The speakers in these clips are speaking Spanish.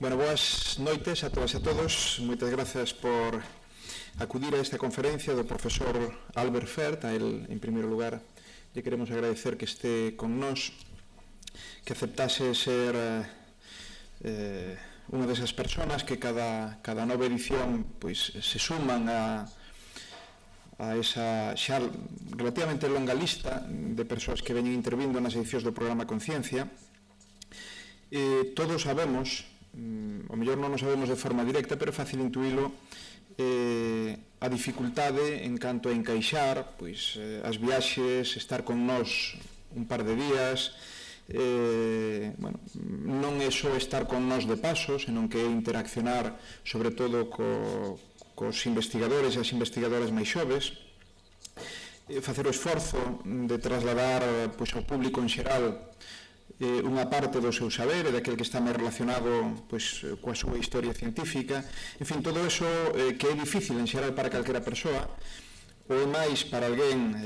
Bueno, boas noites a todas e a todos. Moitas grazas por acudir a esta conferencia do profesor Albert Fert. A él, en primeiro lugar, lle queremos agradecer que este con nós, que aceptase ser unha desas personas que cada nova edición pois se suman a esa xa relativamente longa lista de persoas que veñen intervindo nas edicións do programa Conciencia. Todos sabemos, o mellor non o sabemos de forma directa, pero é fácil intuílo, a dificultade en canto a encaixar pois, as viaxes, estar con nós un par de días. Bueno, non é só estar con nós de paso, senón que é interaccionar sobre todo cos investigadores e as investigadoras máis xoves, facer o esforzo de trasladar pois, ao público en xeral unha parte do seu saber e daquele que está máis relacionado pois, coa súa historia científica. En fin, todo eso que é difícil en xeral para calquera persoa, ou é máis para alguén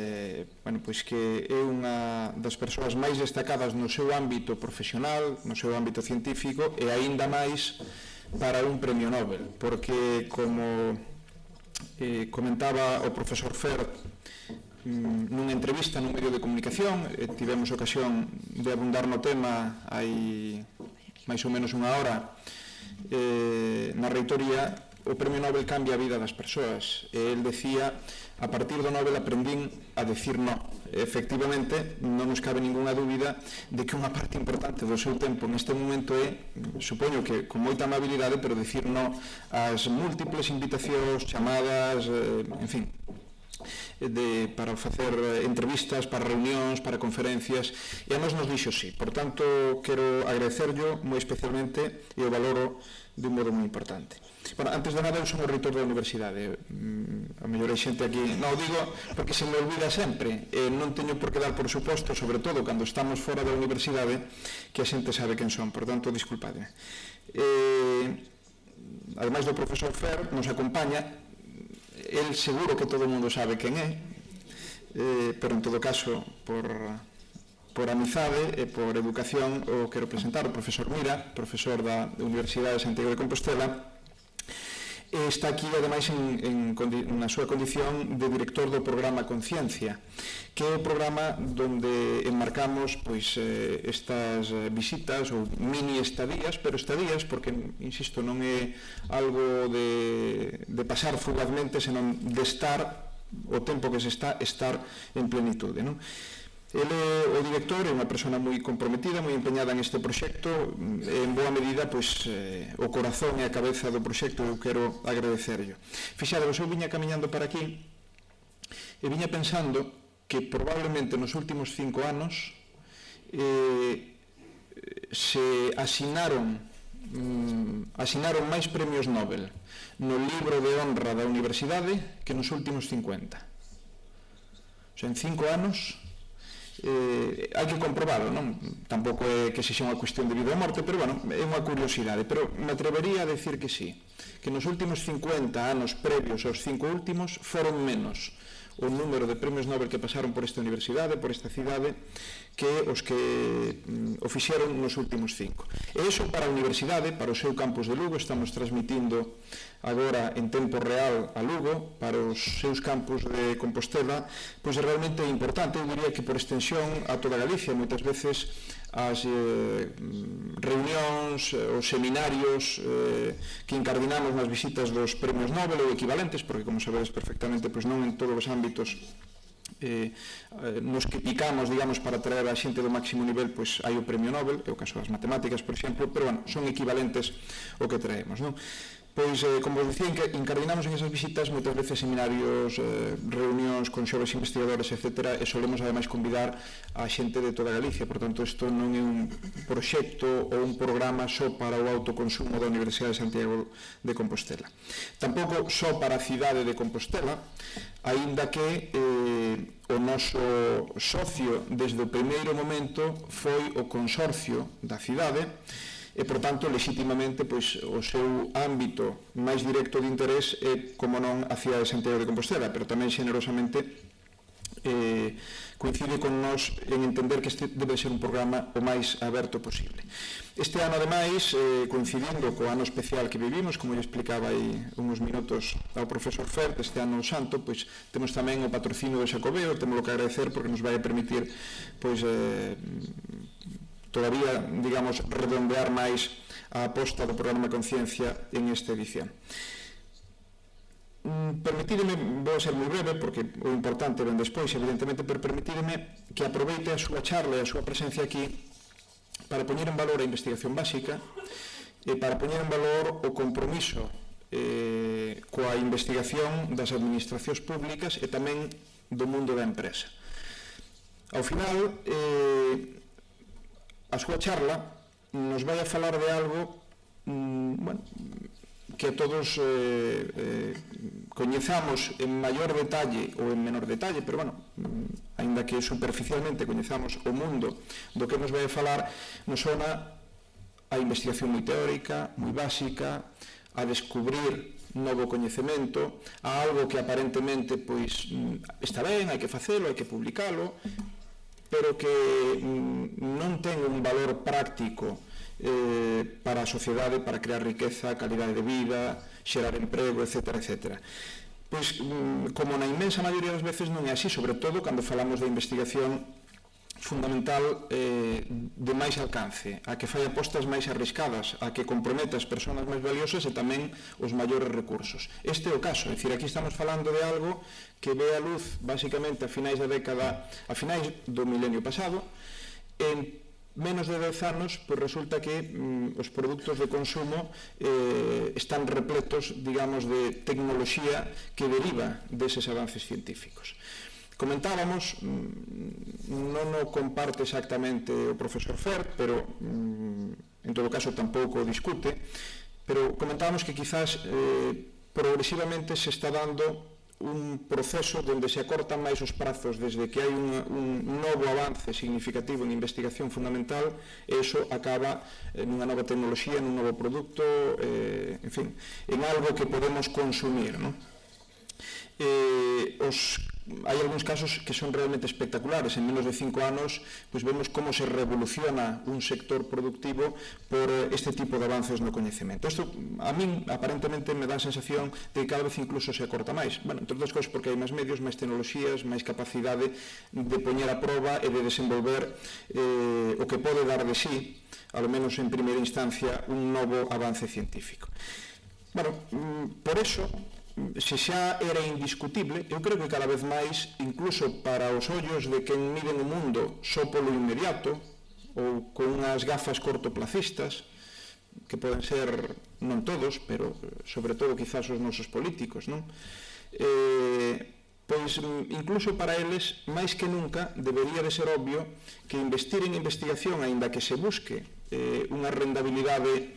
bueno, pois que é unha das persoas máis destacadas no seu ámbito profesional, no seu ámbito científico, e aínda máis para un premio Nobel, porque como comentaba o profesor Fert nunha entrevista nun medio de comunicación, tivemos ocasión de abundar no tema hai máis ou menos unha hora na reitoría. O premio Nobel cambia a vida das persoas, e el decía: a partir do Nobel aprendín a decir no. Efectivamente, non nos cabe ninguna dúbida de que unha parte importante do seu tempo neste momento é, supoño que con moita amabilidade, pero decir no ás múltiples invitacións, chamadas, en fin, para facer entrevistas, para reunións, para conferencias, e a nos dixo sí. Por tanto, quero agradecerlo moi especialmente e o valoro de un modo moi importante. Bueno, antes de nada, eu son o reitor da universidade. A mellor hai xente aquí, non o digo porque se me olvida sempre, non teño por que dar por suposto, sobre todo cando estamos fora da universidade, que a xente sabe quen son. Por tanto, disculpadme. Ademais do profesor Fer, nos acompaña, el seguro que todo o mundo sabe quen é, pero en todo caso por amizade e por educación o quero presentar o profesor Mira, profesor da Universidade de Santiago de Compostela. Está aquí ademais na súa condición de director do programa Conciencia, que é o programa onde enmarcamos pois, estas visitas ou mini estadías, pero estadías porque, insisto, non é algo de pasar fugazmente, senón de estar o tempo que se estar en plenitude, non? Ele é o director, é unha persona moi comprometida, moi empeñada neste proxecto, en boa medida, pois, o corazón e a cabeza do proxecto, eu quero agradecerlo. Fixadevos, eu viña camiñando para aquí e viña pensando que probablemente nos últimos 5 anos se asinaron máis premios Nobel no libro de honra da universidade que nos últimos 50. O sea, en 5 anos hai que comprobarlo, non? Tampouco é que sexa unha cuestión de vida ou morte, pero, bueno, é unha curiosidade. Pero me atrevería a decir que sí, que nos últimos 50 anos previos aos 5 últimos foron menos o número de premios Nobel que pasaron por esta universidade, por esta cidade, que os que o fixeron nos últimos 5. E iso para a universidade, para o seu campus de Lugo, estamos transmitindo agora en tempo real a Lugo, para os seus campus de Compostela, pois realmente é importante. Eu diría que por extensión a toda Galicia, moitas veces as reunións, os seminarios que incardinamos nas visitas dos premios Nobel ou equivalentes, porque, como sabedes perfectamente, pois non en todos os ámbitos nos que picamos, digamos, para traer a xente do máximo nivel, pois hai o premio Nobel, é o caso das matemáticas, por exemplo, pero, bueno, son equivalentes o que traemos, non? Pois, como vos dicía, incardinamos en esas visitas moitas veces seminarios, reunións con xoves investigadores, etc. E solemos, ademais, convidar a xente de toda Galicia. Por tanto, isto non é un proxecto ou un programa só para o autoconsumo da Universidade de Santiago de Compostela. Tampouco só para a cidade de Compostela, aínda que o noso socio desde o primeiro momento foi o consorcio da cidade, e, por tanto, legitimamente, pois, o seu ámbito máis directo de interés é, como non, a cidade de Santiago de Compostela, pero tamén, xenerosamente, coincide con nós en entender que este debe ser un programa o máis aberto posible. Este ano, ademais, coincidindo co ano especial que vivimos, como lle explicaba aí uns minutos ao profesor Fert, este ano santo, pois temos tamén o patrocinio do Xacobeo, temos que agradecer porque nos vai a permitir pois todavía, digamos, redondear máis a aposta do programa Conciencia en esta edición. Permitídeme, vou a ser moi breve porque o importante ven despois, evidentemente, pero permitídeme que aproveite a súa charla e a súa presencia aquí para poñer en valor a investigación básica e para poñer en valor o compromiso coa investigación das administracións públicas e tamén do mundo da empresa. Ao final, a súa charla nos vai a falar de algo que todos coñezamos en maior detalle ou en menor detalle, pero aínda que superficialmente coñezamos o mundo do que nos vai a falar, nos sona a investigación moi teórica, moi básica, a descubrir novo coñecemento, a algo que aparentemente pois está ben, hai que facelo, hai que publicalo, pero que non ten un valor práctico para a sociedade, para crear riqueza, calidade de vida, xerar emprego, etc. Pois, como na inmensa maioría das veces non é así, sobre todo cando falamos de investigación fundamental de máis alcance, a que fai apostas máis arriscadas, a que compromete as persoas máis valiosas e tamén os maiores recursos. Este é o caso, é dicir, aquí estamos falando de algo que ve a luz basicamente a finais da década, a finais do milenio pasado. En menos de 10 anos, pois resulta que os produtos de consumo están repletos, digamos, de tecnoloxía que deriva deses avances científicos. Comentábamos, non o comparte exactamente o profesor Fert, pero en todo caso tampouco o discute, pero comentábamos que quizás progresivamente se está dando un proceso onde se acortan máis os prazos desde que hai un novo avance significativo en investigación fundamental e iso acaba nunha nova tecnoloxía, nun novo produto, en fin, en algo que podemos consumir, non? Hai algúns casos que son realmente espectaculares. En menos de 5 anos pois vemos como se revoluciona un sector productivo por este tipo de avances no coñecemento. Isto a min aparentemente me dá a sensación de que cada vez incluso se acorta máis. Entre outras cousas porque hai máis medios, máis tecnoloxías, máis capacidade de poñer a proba e de desenvolver o que pode dar de sí, ao menos en primeira instancia, un novo avance científico. Por eso, se xa era indiscutible, eu creo que cada vez máis, incluso para os ollos de quen miden o mundo só polo inmediato, ou con unhas gafas cortoplacistas, que poden ser, non todos, pero sobre todo quizás os nosos políticos, non? Pois incluso para eles, máis que nunca, debería de ser obvio que investir en investigación, aínda que se busque unha rentabilidade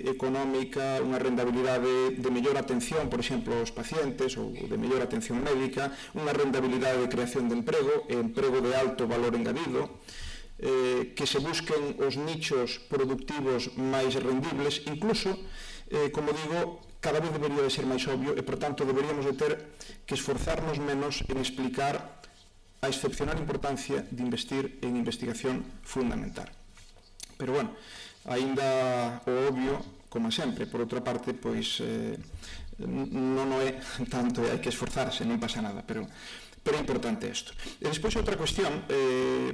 económica, unha rentabilidade de mellor atención, por exemplo, aos pacientes, ou de mellor atención médica, unha rentabilidade de creación de emprego, emprego de alto valor engadido, que se busquen os nichos productivos máis rendibles, incluso, como digo, cada vez debería de ser máis obvio e, por tanto, deberíamos de ter que esforzarnos menos en explicar a excepcional importancia de investir en investigación fundamental. Pero, aínda o obvio, como sempre, por outra parte, pois non o é tanto e hai que esforzarse, non pasa nada, pero é importante isto. E despois outra cuestión,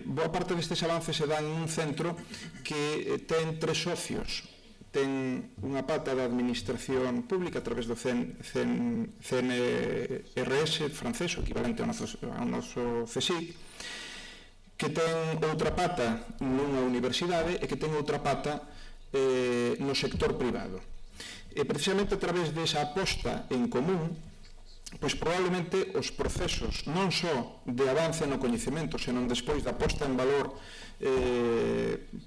boa parte destes avances se dan en un centro que ten 3 socios. Ten unha pata da administración pública a través do CNRS francés, o equivalente ao noso CSIC, que ten outra pata nunha universidade e que ten outra pata no sector privado. E precisamente a través desa aposta en común, pois probablemente os procesos non só de avance no coñecemento, senón despois da posta en valor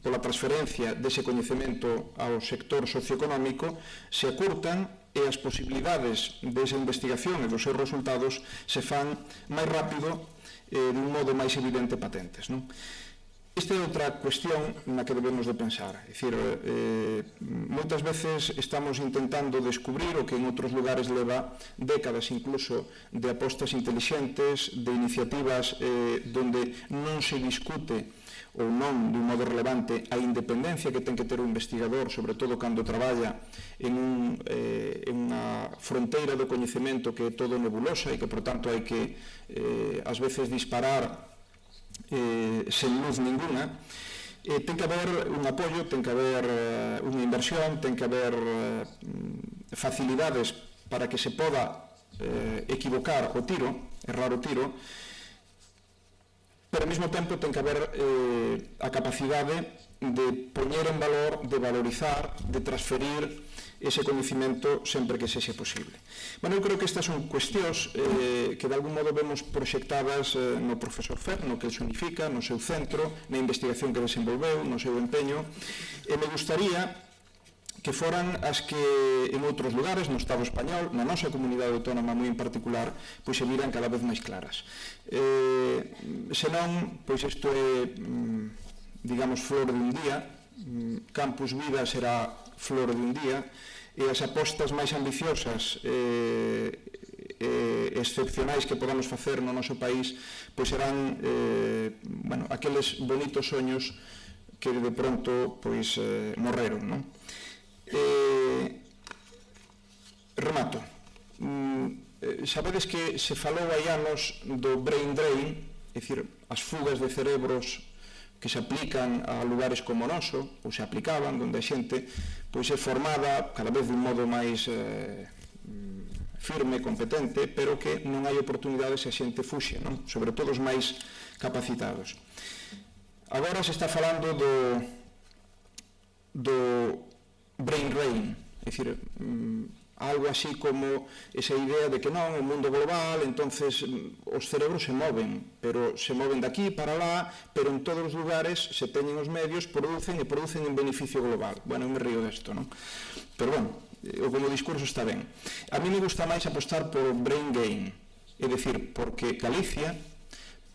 pola transferencia dese coñecemento ao sector socioeconómico se acurtan e as posibilidades desa investigación e dos seus resultados se fan máis rápido e dun modo máis evidente patentes, non? Esta é outra cuestión na que debemos de pensar. É dicir, moitas veces estamos intentando descubrir o que en outros lugares leva décadas incluso de apostas intelixentes, de iniciativas donde non se discute ou non dun modo relevante a independencia que ten que ter o investigador, sobre todo cando traballa en unha fronteira do coñecemento que é todo nebulosa e que, por tanto, hai que ás veces disparar sen luz ninguna. Ten que haber un apoio, ten que haber unha inversión, ten que haber facilidades para que se poda equivocar o tiro, errar o tiro, pero ao mesmo tempo ten que haber a capacidade de poñer en valor, de valorizar, de transferir ese coñecimento sempre que sexa posible. Bueno, eu creo que estas son cuestións que de algún modo vemos proxectadas no profesor Fer, no que el significa, no seu centro, na investigación que desenvolveu, no seu empeño, e me gustaría que foran as que en outros lugares, no Estado español, na nosa comunidade autónoma moi en particular, pois se viran cada vez máis claras. Senón, pois isto é, digamos, flor de un día, Campus Vida será flor de un día, e as apostas máis ambiciosas e excepcionais que podamos facer no noso país pois serán aqueles bonitos soños que de pronto pois morreron, non? Remato. Sabedes que se falou hai anos do brain drain, é dicir, as fugas de cerebros que se aplican a lugares como o noso, ou se aplicaban, onde a xente pois é formada cada vez dun modo máis firme, competente, pero que non hai oportunidades se a xente fuxe, non? Sobre todo os máis capacitados. Agora se está falando do brain drain, é dicir, algo así como esa idea de que non, o mundo global, entonces os cerebros se moven, pero se moven daqui para lá, pero en todos os lugares se teñen os medios, producen en beneficio global. Bueno, eu me río desto, non? Pero bueno, como discurso está ben. A mí me gusta máis apostar por brain gain, é dicir, porque Galicia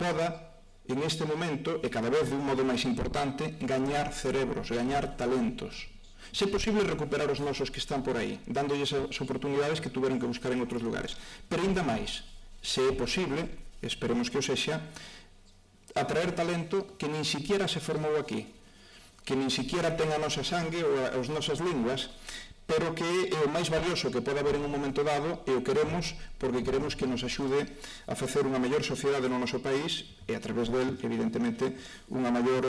poda en este momento, e cada vez de un modo máis importante, gañar cerebros, gañar talentos. Se é posible recuperar os nosos que están por aí, dándolles as oportunidades que tuveron que buscar en outros lugares. Pero ainda máis, se é posible, esperemos que o sexa, atraer talento que nin siquiera se formou aquí, que nin siquiera ten a nosa sangue ou as nosas linguas, pero que é o máis valioso que pode haber en un momento dado e o queremos porque queremos que nos axude a facer unha mellor sociedade no noso país e a través del, evidentemente, un mellor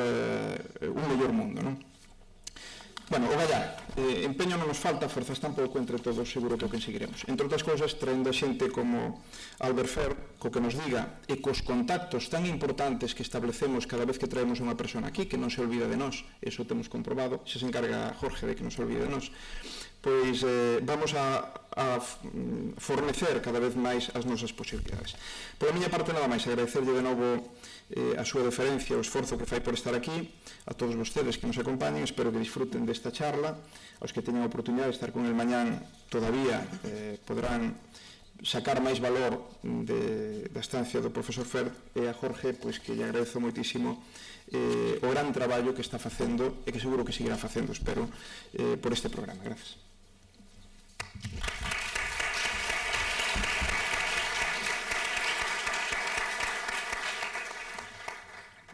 mundo, non? Bueno, o gallar, empeño non nos falta, forzas tampouco, entre todos seguro que o conseguiremos. Entre outras cousas, traendo a xente como Albert Fer, co que nos diga, e cos contactos tan importantes que establecemos cada vez que traemos unha persona aquí, que non se olvida de nós, eso temos comprobado, se encarga Jorge de que non se olvide de nós, pois vamos a fornecer cada vez máis as nosas posibilidades. Pola miña parte nada máis, agradecerlle de novo a súa deferencia, o esforzo que fai por estar aquí, a todos vostedes que nos acompañen, espero que disfruten desta charla, aos que teñan a oportunidade de estar con el mañán todavía poderán sacar máis valor da estancia do profesor Fer, e a Jorge, pois que lle agradezo moitísimo o gran traballo que está facendo e que seguro que seguirá facendo, espero, por este programa. Gracias.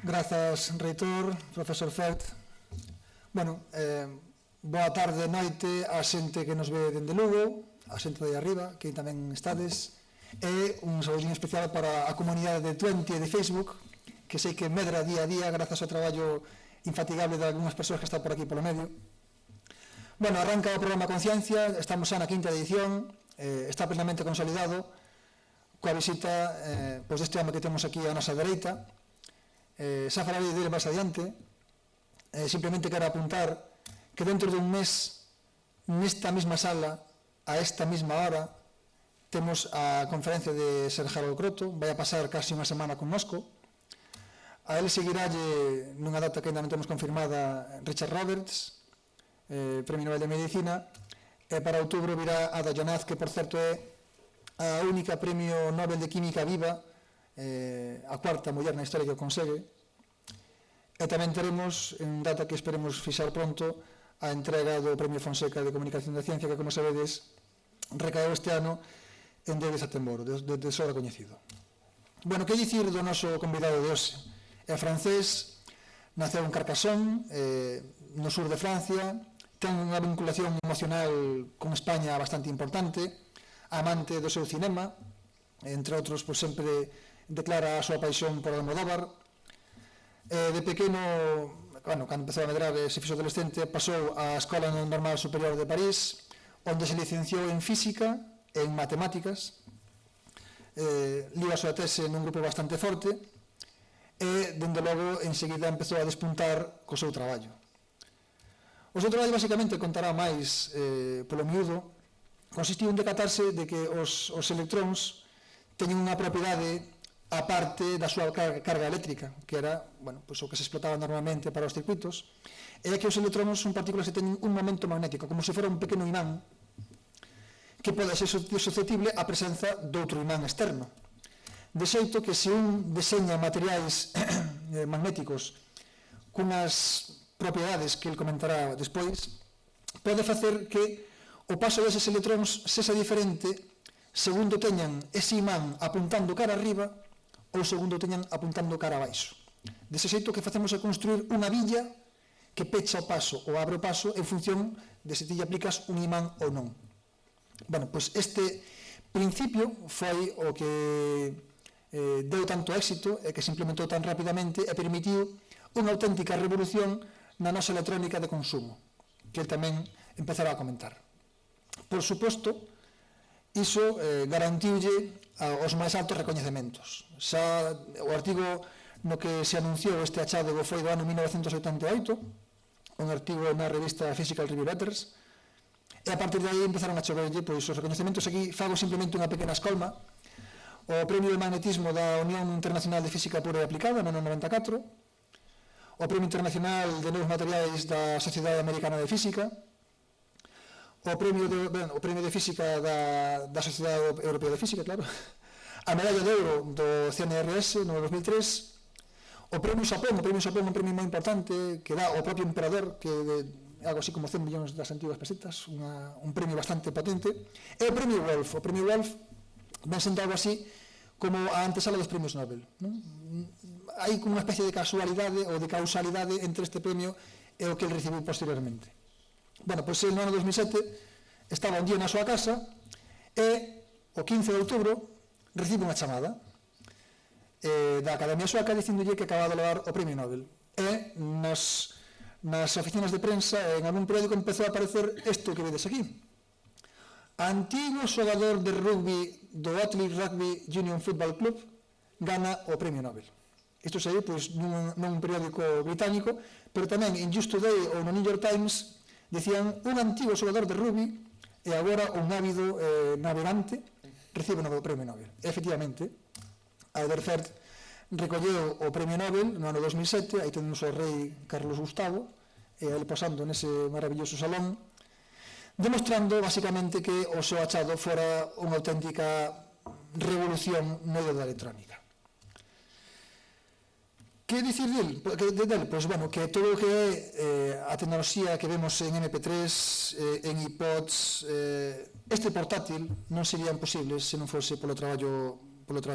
Grazas, reitor, profesor Fert. Bueno, boa tarde, noite a xente que nos ve dende Lugo, a xente de arriba, que tamén estades, e un saudinho especial para a comunidade de Twenty e de Facebook, que sei que medra día a día grazas ao traballo infatigable de algunhas persoas que están por aquí polo medio. Bueno, arranca o programa Conciencia, estamos xa na quinta edición, está plenamente consolidado, coa visita deste home que temos aquí á nosa dereita. Xa falarei dele máis adiante, simplemente quero apuntar que dentro dun mes, nesta mesma sala, a esta mesma hora, temos a conferencia de Ser Gerardo Croto, vai a pasar casi unha semana connosco. A ele seguiralle nunha data que ainda non temos confirmada Richard Roberts, Premio Nobel de Medicina, e para outubro virá Ada Jonaz, que por certo é a única Premio Nobel de Química viva, a cuarta muller na historia que o consegue. E tamén teremos, en data que esperemos fixar pronto, a entrega do Premio Fonseca de Comunicación da Ciencia, que, como sabedes, recaeu este ano en 10 de setembro, de sobra coñecido. Bueno, que dicir do noso convidado de hoxe? É francés, naceu en Carcassonne, no sur de Francia, ten unha vinculación emocional con España bastante importante, amante do seu cinema, entre outros, pois sempre declara a súa paixón por Almodóvar. De pequeno, cando empezou a medrar e se fixo adolescente, pasou á Escola Normal Superior de París, onde se licenciou en Física e en Matemáticas, liu a súa tese nun grupo bastante forte, e, dende logo, enseguida empezou a despuntar co seu traballo. O seu traballo, basicamente, contará máis polo miúdo, consistiu en decatarse de que os electróns teñen unha propiedade a parte da súa carga eléctrica, que era, bueno, pois o que se explotaba normalmente para os circuitos, é que os electróns son partículas que teñen un momento magnético, como se fora un pequeno imán, que pode ser susceptible á presenza de outro imán externo. De xeito que se un deseña materiais magnéticos cunhas propiedades que ele comentará despois, pode facer que o paso deses electróns sexa diferente segundo teñan ese imán apuntando cara arriba ou segundo teñan apuntando cara abaixo. Dese xeito que facemos é construir unha villa que pecha o paso ou abre o paso en función de se ti lle aplicas un imán ou non. Bueno, pois este principio foi o que deu tanto éxito e que se implementou tan rapidamente e permitiu unha auténtica revolución na nosa electrónica de consumo, que ele tamén empezará a comentar. Por suposto, iso garantiulle os máis altos recoñecementos. Xa o artigo no que se anunciou este achádego foi do ano 1988, un artigo na revista Physical Review Letters, e a partir de aí empezaron a choverlle pois, os recoñecementos. Aquí fago simplemente unha pequena escolma: o Premio de Magnetismo da Unión Internacional de Física Pura e Aplicada no ano 94, o Premio Internacional de Novos Materiais da Sociedade Americana de Física, o Premio de Física da Sociedade Europea de Física, claro, a Medalla de Ouro do CNRS no 2003, o Premio Xapón, un premio moi importante que dá o propio emperador, que é algo así como 100 millóns das antiguas pesetas, un premio bastante potente, e o Premio Wolf. O Premio Wolf ven sendo algo así como a antesala dos premios Nobel, non? Hai como unha especie de casualidade ou de causalidade entre este premio e o que ele recibiu posteriormente. Bueno, pois no ano 2007 estaba un día na súa casa e o 15 de outubro recibe unha chamada da Academia Sueca dicindolle que acaba de levar o Premio Nobel. E nas oficinas de prensa, en algún periódico, empezou a aparecer isto que vedes aquí: antigo xogador de rugby do Otley Rugby Union Football Club gana o Premio Nobel. Isto saiu pois, nun periódico británico, pero tamén en Just Today ou no New York Times dicían un antigo xogador de rugby e agora un ávido navegante recibe o Premio Nobel. E, efectivamente, Albert Fert recolleu o Premio Nobel no ano 2007, aí tenemos o rei Carlos Gustavo, e ele posando nese maravilloso salón, demostrando, basicamente, que o seu achado fora unha auténtica revolución no medio da electrónica. Que dicir del? Pois, bueno, que todo o que é a tecnoloxía que vemos en MP3, en iPods, este portátil non serían posibles se non fose polo traballo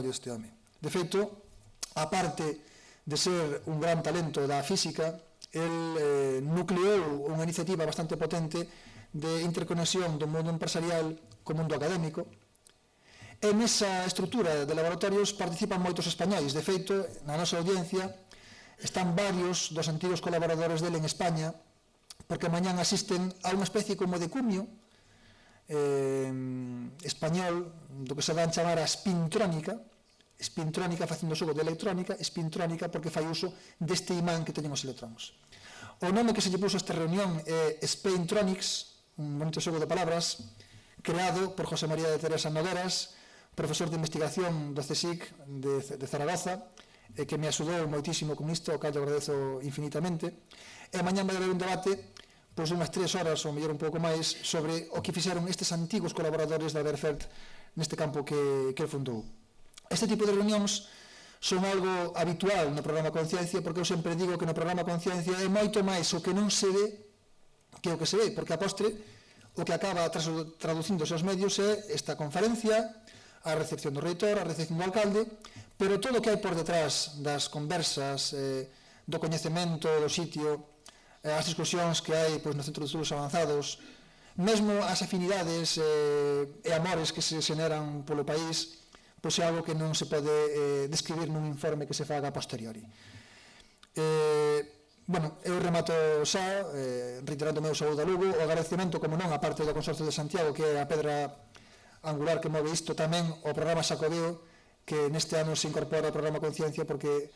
deste home. De feito, a parte de ser un gran talento da física, el nucleou unha iniciativa bastante potente de interconexión do mundo empresarial co mundo académico. E nesa estrutura de laboratorios participan moitos españois. De feito, na nosa audiencia están varios dos antigos colaboradores dele en España, porque mañán asisten a unha especie como de cumio español, do que se dan chamar a spintrónica facendo xogo de electrónica, spintrónica porque fai uso deste imán que teñen os electróns. O nome que se lle puso a esta reunión é Spaintronics, un bonito xogo de palabras, creado por José María de Teresa Nogueras, profesor de investigación do CSIC de Zaragoza, que me axudou moitísimo con isto, o cal agradezo infinitamente. E mañán vai haber un debate, pois unhas 3 horas ou mellor un pouco máis, sobre o que fixeron estes antigos colaboradores da Albert Fert neste campo que fundou. Este tipo de reunións son algo habitual no programa Conciencia, porque eu sempre digo que no programa Conciencia é moito máis o que non se ve que o que se ve, porque a postre o que acaba traducíndose aos medios é esta conferencia, a recepción do reitor, a recepción do alcalde, pero todo o que hai por detrás das conversas, do coñecemento do sitio, as discusións que hai no Centro de Estudos Avanzados, mesmo as afinidades e amores que se xeneran polo país, pois é algo que non se pode describir nun informe que se faga a posteriori. Eu remato xa, reiterando o meu saúdo a Lugo, o agradecemento, como non, a parte do Consorcio de Santiago, que é a pedra angular que move isto, tamén o programa Xacobeo, que neste ano se incorpora ao programa Conciencia, porque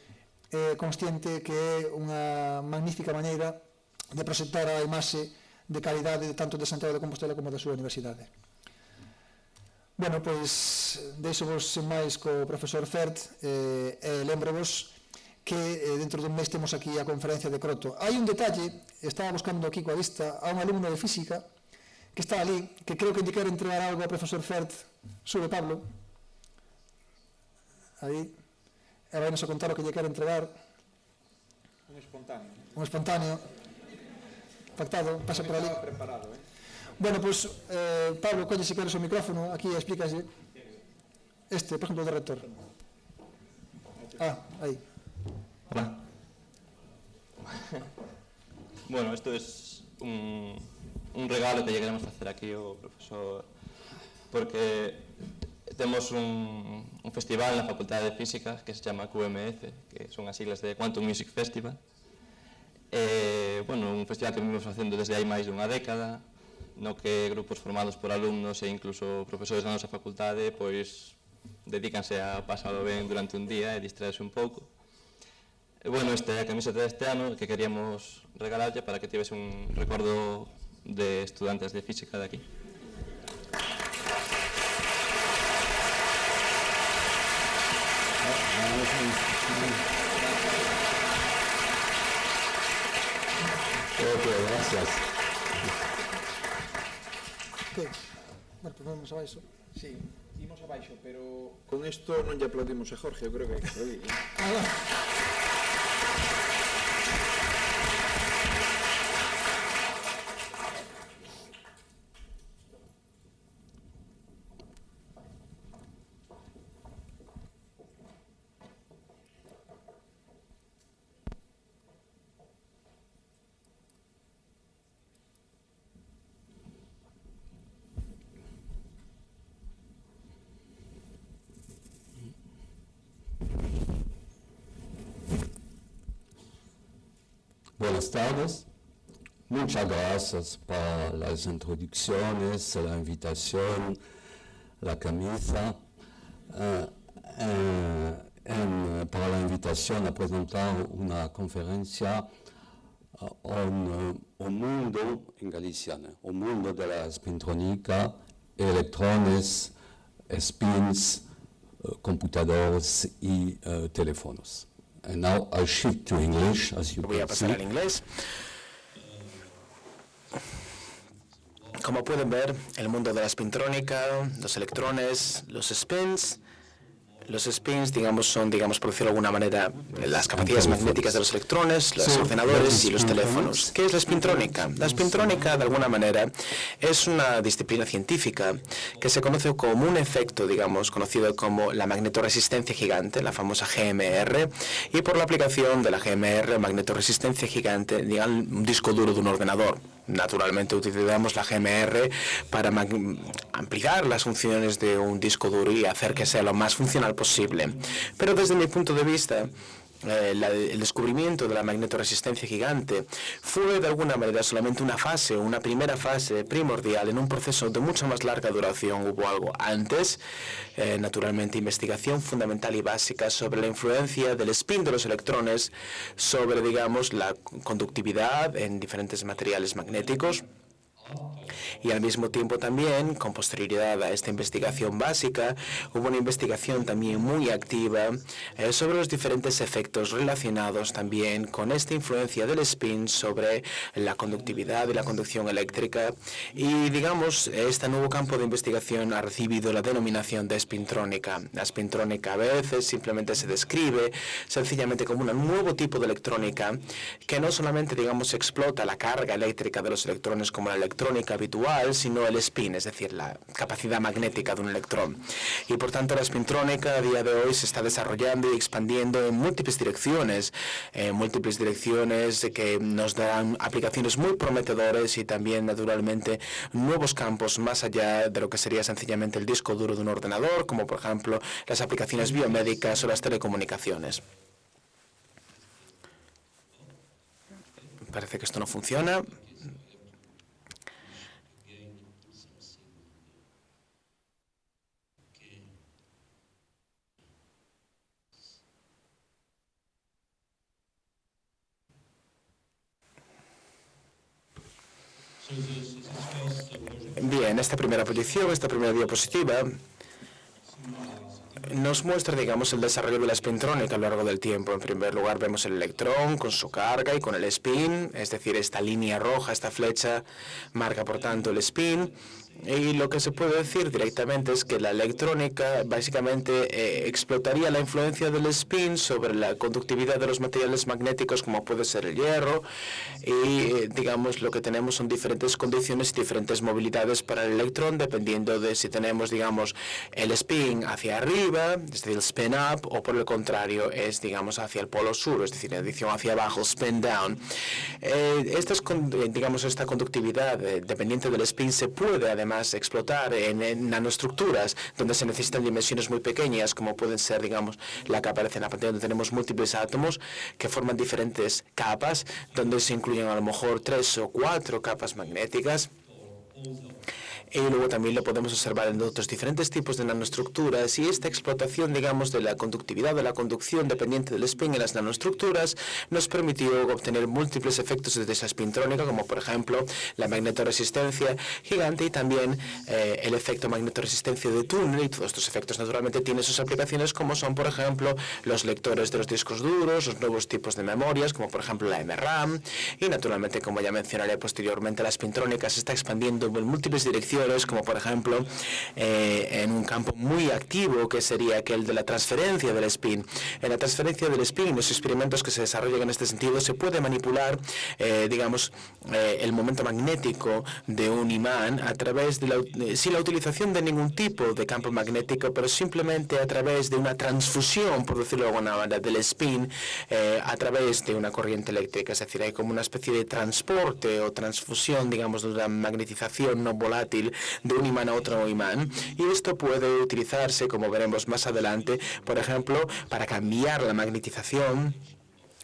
é consciente que é unha magnífica maneira de proxectar a imaxe de calidade tanto de Santiago de Compostela como da súa universidade. Bueno, pois, deixo-vos sin máis co profesor Fert e lembro-vos que dentro dun mes temos aquí a conferencia de Croto. Hai un detalle, estaba buscando aquí coa vista a un alumno de física que está ali, que creo que lle quere entregar algo ao profesor Fert. Sube, Pablo. Aí. E vai nos a contar o que lle quere entregar. Un espontáneo. Un espontáneo. Pactado, pasa por ali. Preparado, Bueno, pois, Pablo, colle se queres o micrófono, aquí explícase. Por exemplo, do rector. Aí. Hola. Bueno, esto es un regalo que lle queremos facer aquí ao profesor, porque temos un festival na Facultade de Física que se chama QMF, que son as siglas de Quantum Music Festival. Un festival que vimos facendo desde hai máis dunha década, no que grupos formados por alumnos e incluso profesores da nosa facultade pois dedícanse a pasalo ben durante un día e distraerse un pouco. Esta é a camiseta deste ano que queríamos regalarlle para que tivese un recordo de estudantes de física de aquí. Gracias. Bueno, pues vamos abaixo. Sí, imos abaixo, pero con isto non lle aplaudimos a Jorge, eu creo que hai que aplaudir. Buenas tardes. Muchas gracias por las introducciones, la invitación, la camisa, para la invitación a presentar una conferencia un mundo en Galicia, un mundo de la spintrónica, electrones, spins, computadores y teléfonos. And now I'll shift to English, as you Voy a can pasar see. al inglés. Como pueden ver, el mundo de la spintrónica, los electrones, los spins, digamos, son, por decirlo de alguna manera, las capacidades magnéticas de los electrones, los ordenadores y los teléfonos. ¿Qué es la spintrónica? La spintrónica, de alguna manera, es una disciplina científica que se conoce como un efecto, conocido como la magnetoresistencia gigante, la famosa GMR, y por la aplicación de la GMR, magnetoresistencia gigante, un disco duro de un ordenador. Naturalmente utilizamos la GMR para ampliar las funciones de un disco duro y hacer que sea lo más funcional posible. Pero desde mi punto de vista, el descubrimiento de la magnetoresistencia gigante fue de alguna manera solamente una primera fase primordial en un proceso de mucha más larga duración. Hubo algo antes, naturalmente investigación fundamental y básica sobre la influencia del spin de los electrones sobre, la conductividad en diferentes materiales magnéticos. Y al mismo tiempo también, con posterioridad a esta investigación básica, hubo una investigación también muy activa sobre los diferentes efectos relacionados también con esta influencia del spin sobre la conductividad y la conducción eléctrica. Y digamos, este nuevo campo de investigación ha recibido la denominación de spintrónica. La spintrónica a veces simplemente se describe sencillamente como un nuevo tipo de electrónica que no solamente, digamos, explota la carga eléctrica de los electrones como la electrónica habitual, sino el spin, es decir, la capacidad magnética de un electrón. Y por tanto la spintrónica a día de hoy se está desarrollando y expandiendo en múltiples direcciones que nos darán aplicaciones muy prometedoras y también naturalmente nuevos campos más allá de lo que sería sencillamente el disco duro de un ordenador, como por ejemplo las aplicaciones biomédicas o las telecomunicaciones. Parece que esto no funciona. Bien, esta primera posición, esta primera diapositiva nos muestra, digamos, el desarrollo de la spintrónica a lo largo del tiempo. En primer lugar, vemos el electrón con su carga y con el spin, es decir, esta línea roja, esta flecha, marca, por tanto, el spin. Y lo que se puede decir directamente es que la electrónica básicamente explotaría la influencia del spin sobre la conductividad de los materiales magnéticos, como puede ser el hierro, y digamos lo que tenemos son diferentes condiciones y diferentes movilidades para el electrón, dependiendo de si tenemos, digamos, el spin hacia arriba, es decir, el spin up, o por el contrario es, digamos, hacia el polo sur, es decir, en adición hacia abajo, spin down. Esta conductividad dependiente del spin se puede además explotar en nanoestructuras donde se necesitan dimensiones muy pequeñas, como pueden ser, digamos, la que aparece en la pantalla, donde tenemos múltiples átomos que forman diferentes capas, donde se incluyen a lo mejor 3 o 4 capas magnéticas. Y luego también lo podemos observar en otros diferentes tipos de nanoestructuras, y esta explotación, digamos, de la conductividad, de la conducción dependiente del spin en las nanoestructuras nos permitió obtener múltiples efectos desde esa spintrónica, como por ejemplo la magnetoresistencia gigante y también el efecto magnetoresistencia de túnel, y todos estos efectos naturalmente tienen sus aplicaciones, como son por ejemplo los lectores de los discos duros, los nuevos tipos de memorias, como por ejemplo la MRAM, y naturalmente, como ya mencionaré posteriormente, la spintrónica se está expandiendo en múltiples direcciones, como por ejemplo en un campo muy activo que sería aquel de la transferencia del spin. En la transferencia del spin, los experimentos que se desarrollan en este sentido, se puede manipular, digamos, el momento magnético de un imán a través de sin la utilización de ningún tipo de campo magnético, pero simplemente a través de una transfusión, por decirlo de alguna manera, del spin a través de una corriente eléctrica. Es decir, hay como una especie de transporte o transfusión, digamos, de una magnetización no volátil de un imán a otro imán, y esto puede utilizarse, como veremos más adelante, por ejemplo, para cambiar la magnetización.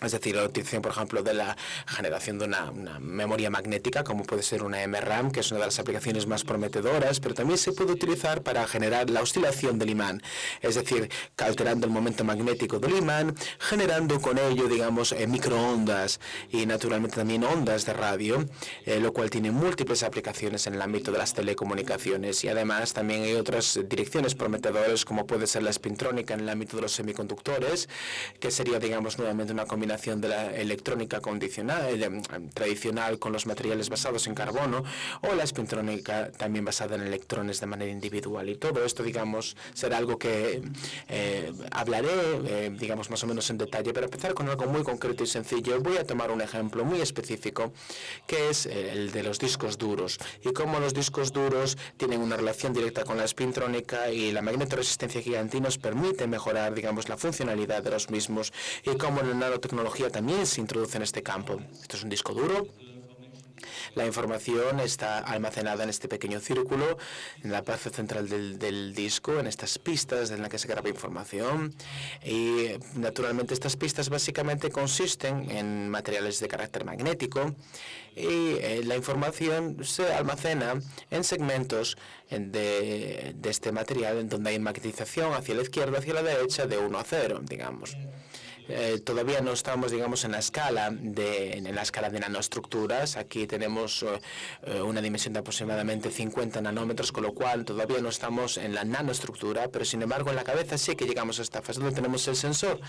Es decir, la utilización, por ejemplo, de la generación de una memoria magnética, como puede ser una MRAM, que es una de las aplicaciones más prometedoras, pero también se puede utilizar para generar la oscilación del imán, es decir, alterando el momento magnético del imán, generando con ello, digamos, microondas y naturalmente también ondas de radio, lo cual tiene múltiples aplicaciones en el ámbito de las telecomunicaciones, y además también hay otras direcciones prometedoras, como puede ser la spintrónica en el ámbito de los semiconductores, que sería, digamos, nuevamente una combinación de la electrónica tradicional con los materiales basados en carbono, o la spintrónica también basada en electrones de manera individual. Y todo esto, digamos, será algo que hablaré, digamos, más o menos en detalle, pero empezar con algo muy concreto y sencillo. Voy a tomar un ejemplo muy específico, que es el de los discos duros, y cómo los discos duros tienen una relación directa con la spintrónica, y la magnetoresistencia gigante nos permite mejorar, digamos, la funcionalidad de los mismos, y cómo la nanotecnología también se introduce en este campo. Esto es un disco duro. La información está almacenada en este pequeño círculo, en la parte central del disco, en estas pistas en las que se graba información. Y naturalmente estas pistas básicamente consisten en materiales de carácter magnético, y la información se almacena en segmentos de este material, en donde hay magnetización hacia la izquierda, hacia la derecha, de 1 a 0, digamos. todavía no estamos, digamos, en la escala de nanoestructuras. Aquí tenemos una dimensión de aproximadamente 50 nanómetros, con lo cual todavía no estamos en la nanoestructura, pero sin embargo en la cabeza sí que llegamos a esta fase donde tenemos el sensor,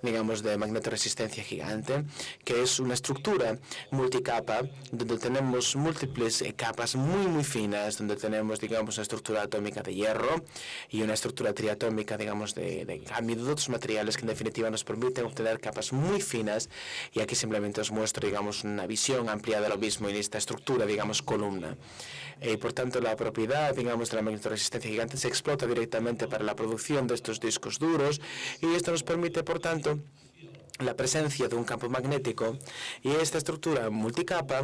digamos, de magnetoresistencia gigante, que es una estructura multicapa donde tenemos múltiples capas muy finas, donde tenemos, digamos, una estructura atómica de hierro y una estructura triatómica, digamos, de cambio de otros materiales que en definitiva nos permiten obtener capas muy finas. Y aquí simplemente os muestro, digamos, una visión amplia de lo mismo en esta estructura, digamos, columna. Y por tanto la propiedad, digamos, de la magnetoresistencia gigante se explota directamente para la producción de estos discos duros, y esto nos permite, por tanto, la presencia de un campo magnético, y esta estructura multicapa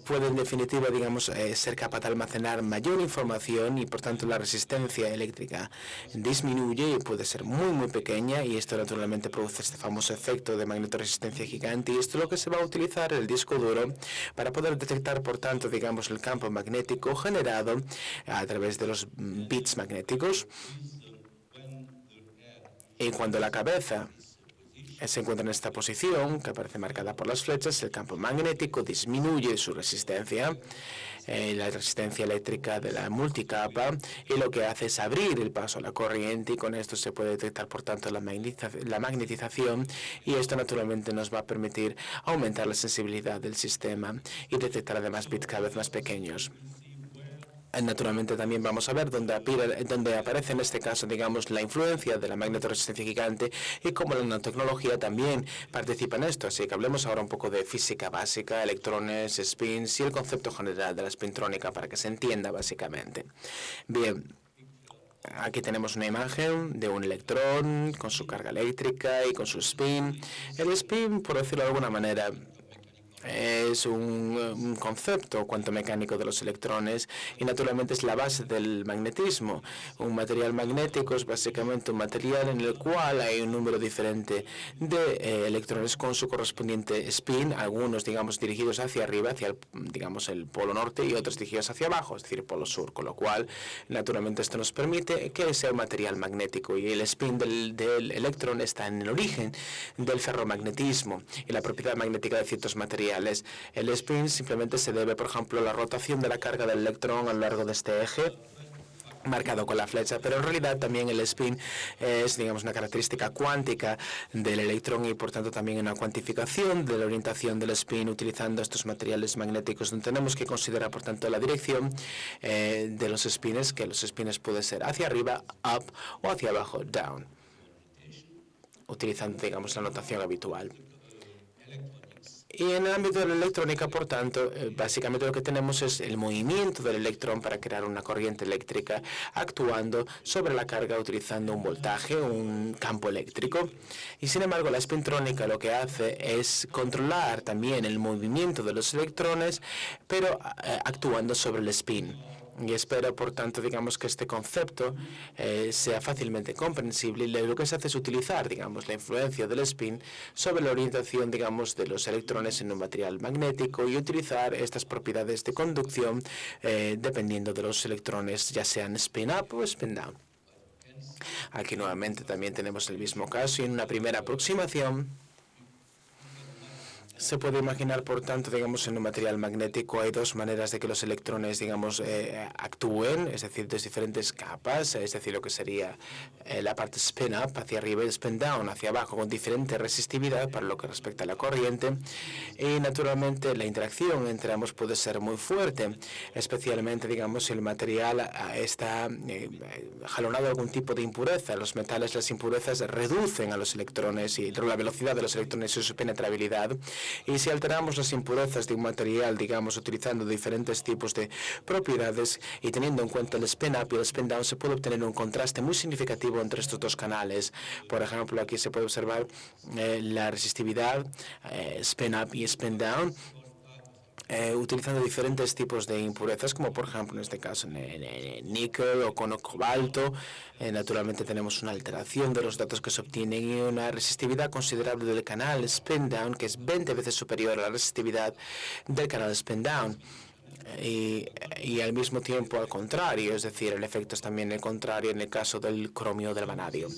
puede en definitiva, digamos, ser capaz de almacenar mayor información, y por tanto la resistencia eléctrica disminuye y puede ser muy pequeña, y esto naturalmente produce este famoso efecto de magnetoresistencia gigante, y esto es lo que se va a utilizar en el disco duro para poder detectar, por tanto, digamos, el campo magnético generado a través de los bits magnéticos. Y cuando la cabeza se encuentra en esta posición, que aparece marcada por las flechas, el campo magnético disminuye su resistencia, la resistencia eléctrica de la multicapa, y lo que hace es abrir el paso a la corriente, y con esto se puede detectar, por tanto, la magnetización, y esto naturalmente nos va a permitir aumentar la sensibilidad del sistema y detectar además bits cada vez más pequeños. Naturalmente también vamos a ver dónde aparece en este caso, digamos, la influencia de la magnetoresistencia gigante y cómo la nanotecnología también participa en esto. Así que hablemos ahora un poco de física básica, electrones, spins y el concepto general de la spintrónica para que se entienda básicamente. Bien. Aquí tenemos una imagen de un electrón con su carga eléctrica y con su spin. El spin, por decirlo de alguna manera, es un concepto cuanto mecánico de los electrones, y naturalmente es la base del magnetismo. Un material magnético es básicamente un material en el cual hay un número diferente de electrones con su correspondiente spin, algunos, digamos, dirigidos hacia arriba, hacia digamos, el polo norte, y otros dirigidos hacia abajo, es decir, polo sur, con lo cual naturalmente esto nos permite que sea un material magnético, y el spin del electrón está en el origen del ferromagnetismo y la propiedad magnética de ciertos materiales. El spin simplemente se debe, por ejemplo, a la rotación de la carga del electrón a lo largo de este eje marcado con la flecha, pero en realidad también el spin es, digamos, una característica cuántica del electrón, y por tanto también una cuantificación de la orientación del spin utilizando estos materiales magnéticos, donde tenemos que considerar, por tanto, la dirección de los spins, que los spins pueden ser hacia arriba, up, o hacia abajo, down, utilizando, digamos, la notación habitual. Y en el ámbito de la electrónica, por tanto, básicamente lo que tenemos es el movimiento del electrón para crear una corriente eléctrica, actuando sobre la carga utilizando un voltaje, un campo eléctrico. Y sin embargo, la spintrónica lo que hace es controlar también el movimiento de los electrones, pero actuando sobre el spin. Y espero, por tanto, digamos, que este concepto sea fácilmente comprensible, y lo que se hace es utilizar, digamos, la influencia del spin sobre la orientación, digamos, de los electrones en un material magnético, y utilizar estas propiedades de conducción dependiendo de los electrones, ya sean spin up o spin down. Aquí nuevamente también tenemos el mismo caso, y en una primera aproximación se puede imaginar, por tanto, digamos, en un material magnético hay dos maneras de que los electrones, digamos, actúen, es decir, dos diferentes capas, es decir, lo que sería la parte spin up hacia arriba y spin down hacia abajo, con diferente resistividad para lo que respecta a la corriente, y naturalmente la interacción entre ambos puede ser muy fuerte, especialmente, digamos, si el material está jalonado de algún tipo de impureza. Los metales, las impurezas reducen a los electrones y la velocidad de los electrones y su penetrabilidad. Y si alteramos las impurezas de un material, digamos, utilizando diferentes tipos de propiedades y teniendo en cuenta el spin up y el spin down, se puede obtener un contraste muy significativo entre estos dos canales. Por ejemplo, aquí se puede observar la resistividad spin up y spin down, utilizando diferentes tipos de impurezas, como por ejemplo en este caso níquel o con cobalto. Naturalmente tenemos una alteración de los datos que se obtienen y una resistividad considerable del canal spin down, que es 20 veces superior a la resistividad del canal spin down. y al mismo tiempo al contrario, es decir, el efecto es también el contrario en el caso del cromio o del vanadio.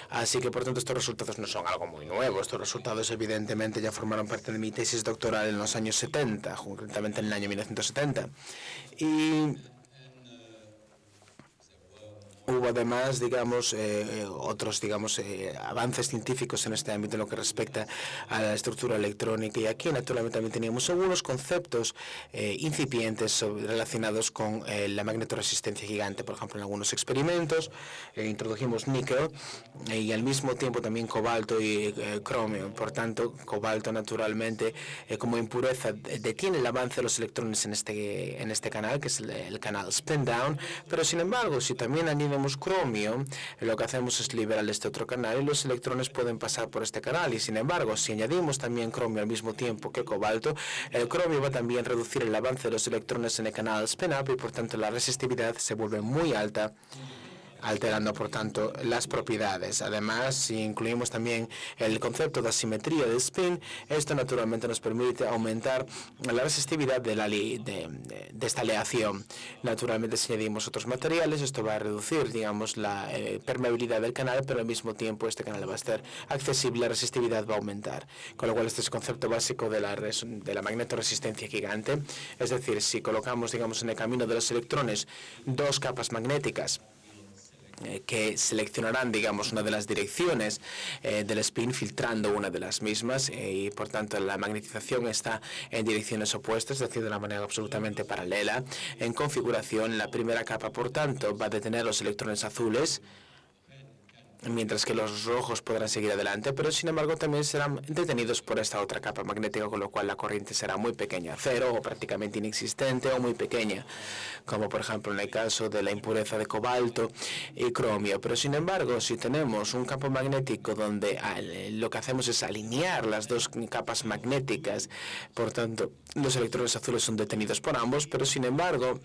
Así que, por tanto, estos resultados no son algo muy nuevo. Estos resultados, evidentemente, ya formaron parte de mi tesis doctoral en los años 70, concretamente en el año 1970. Y hubo además, digamos, otros, digamos, avances científicos en este ámbito en lo que respecta a la estructura electrónica, y aquí naturalmente también teníamos algunos conceptos incipientes relacionados con la magnetoresistencia gigante. Por ejemplo, en algunos experimentos introdujimos níquel y al mismo tiempo también cobalto y cromio. Por tanto, cobalto naturalmente como impureza detiene el avance de los electrones en este canal, que es el canal spin down, pero sin embargo, si también añadimos cromio, lo que hacemos es liberar este otro canal y los electrones pueden pasar por este canal. Y sin embargo, si añadimos también cromio al mismo tiempo que cobalto, el cromio va también a reducir el avance de los electrones en el canal spin-up y por tanto la resistividad se vuelve muy alta, alterando por tanto las propiedades. Además, si incluimos también el concepto de asimetría de spin, esto naturalmente nos permite aumentar la resistividad de esta aleación. Naturalmente, si añadimos otros materiales, esto va a reducir, digamos, la permeabilidad del canal, pero al mismo tiempo este canal va a estar accesible, la resistividad va a aumentar. Con lo cual, este es el concepto básico de la magnetoresistencia gigante. Es decir, si colocamos, digamos, en el camino de los electrones dos capas magnéticas que seleccionarán, digamos, una de las direcciones del spin, filtrando una de las mismas, y por tanto la magnetización está en direcciones opuestas, es decir, de una manera absolutamente paralela. En configuración, la primera capa, por tanto, va a detener los electrones azules, mientras que los rojos podrán seguir adelante, pero sin embargo también serán detenidos por esta otra capa magnética, con lo cual la corriente será muy pequeña, cero o prácticamente inexistente o muy pequeña, como por ejemplo en el caso de la impureza de cobalto y cromio. Pero sin embargo, si tenemos un campo magnético donde lo que hacemos es alinear las dos capas magnéticas, por tanto los electrones azules son detenidos por ambos, pero sin embargo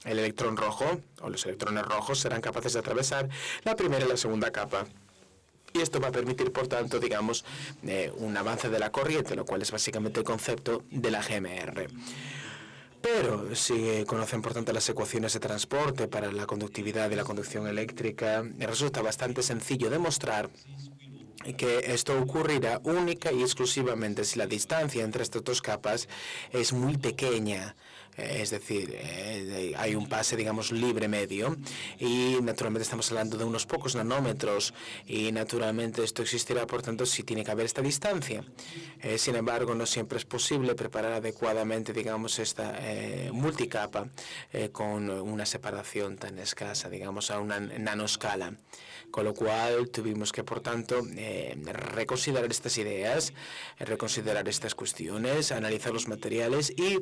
el electrón rojo o los electrones rojos serán capaces de atravesar la primera y la segunda capa. Y esto va a permitir, por tanto, digamos, un avance de la corriente, lo cual es básicamente el concepto de la GMR. Pero si conocen, por tanto, las ecuaciones de transporte para la conductividad y la conducción eléctrica, resulta bastante sencillo demostrar que esto ocurrirá única y exclusivamente si la distancia entre estas dos capas es muy pequeña. Es decir, hay un pase, digamos, libre medio, y naturalmente estamos hablando de unos pocos nanómetros, y naturalmente esto existirá, por tanto, si tiene que haber esta distancia. Sin embargo, no siempre es posible preparar adecuadamente, digamos, esta multicapa con una separación tan escasa, digamos, a una nanoscala. Con lo cual tuvimos que, por tanto, reconsiderar estas ideas, reconsiderar estas cuestiones, analizar los materiales, y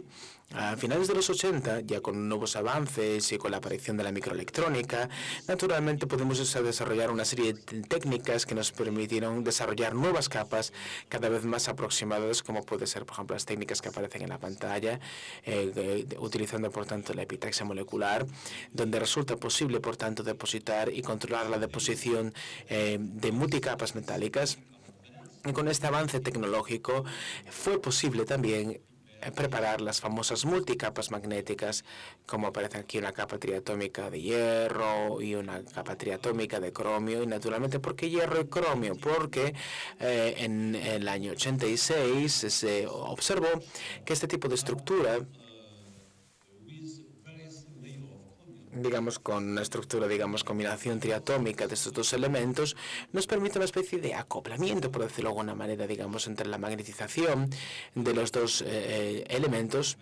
a finales de los 80, ya con nuevos avances y con la aparición de la microelectrónica, naturalmente pudimos desarrollar una serie de técnicas que nos permitieron desarrollar nuevas capas cada vez más aproximadas, como puede ser, por ejemplo, las técnicas que aparecen en la pantalla, utilizando, por tanto, la epitaxia molecular, donde resulta posible, por tanto, depositar y controlar la deposición de multicapas metálicas. Y con este avance tecnológico fue posible también preparar las famosas multicapas magnéticas, como aparece aquí una capa triatómica de hierro y una capa triatómica de cromio. Y naturalmente, ¿por qué hierro y cromio? Porque en el año 86 se observó que este tipo de estructura, digamos, con una estructura, digamos, combinación triatómica de estos dos elementos, nos permite una especie de acoplamiento, por decirlo de alguna manera, digamos, entre la magnetización de los dos elementos,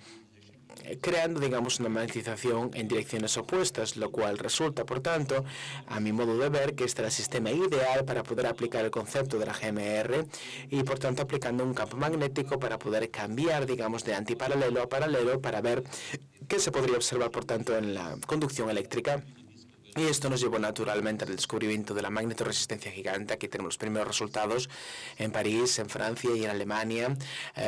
creando, digamos, una magnetización en direcciones opuestas, lo cual resulta, por tanto, a mi modo de ver, que este es el sistema ideal para poder aplicar el concepto de la GMR y, por tanto, aplicando un campo magnético para poder cambiar, digamos, de antiparalelo a paralelo para ver qué se podría observar, por tanto, en la conducción eléctrica. Y esto nos llevó naturalmente al descubrimiento de la magnetorresistencia gigante. Aquí tenemos los primeros resultados en París, en Francia y en Alemania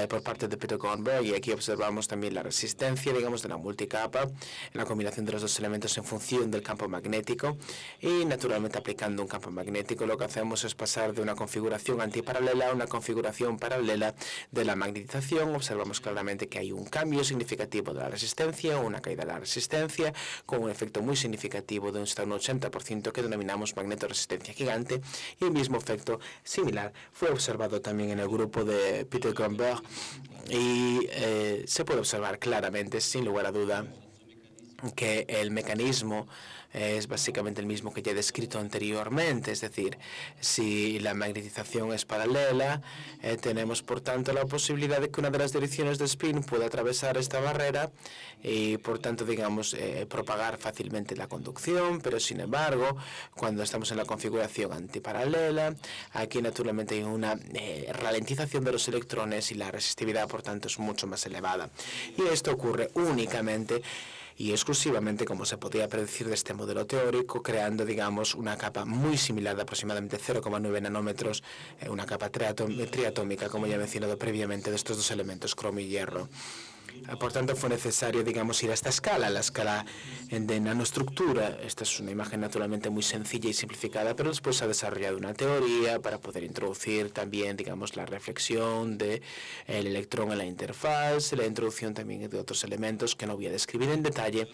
por parte de Peter Kornberg. Y aquí observamos también la resistencia, digamos, de la multicapa, la combinación de los dos elementos en función del campo magnético. Y naturalmente aplicando un campo magnético lo que hacemos es pasar de una configuración antiparalela a una configuración paralela de la magnetización. Observamos claramente que hay un cambio significativo de la resistencia, una caída de la resistencia, con un efecto muy significativo de hasta un 80% que denominamos magnetorresistencia gigante, y el mismo efecto similar fue observado también en el grupo de Peter Kornberg y se puede observar claramente, sin lugar a duda, que el mecanismo es básicamente el mismo que ya he descrito anteriormente, es decir, si la magnetización es paralela, tenemos por tanto la posibilidad de que una de las direcciones de spin pueda atravesar esta barrera y por tanto, digamos, propagar fácilmente la conducción, pero sin embargo, cuando estamos en la configuración antiparalela, aquí naturalmente hay una ralentización de los electrones y la resistividad, por tanto, es mucho más elevada. Y esto ocurre únicamente y exclusivamente, como se podía predecir de este modelo teórico, creando, digamos, una capa muy similar de aproximadamente 0,9 nanómetros, una capa triatómica, como ya he mencionado previamente, de estos dos elementos, cromo y hierro. Por tanto, fue necesario, digamos, ir a esta escala, la escala de nanoestructura. Esta es una imagen naturalmente muy sencilla y simplificada, pero después se ha desarrollado una teoría para poder introducir también, digamos, la reflexión del electrón en la interfaz, la introducción también de otros elementos que no voy a describir en detalle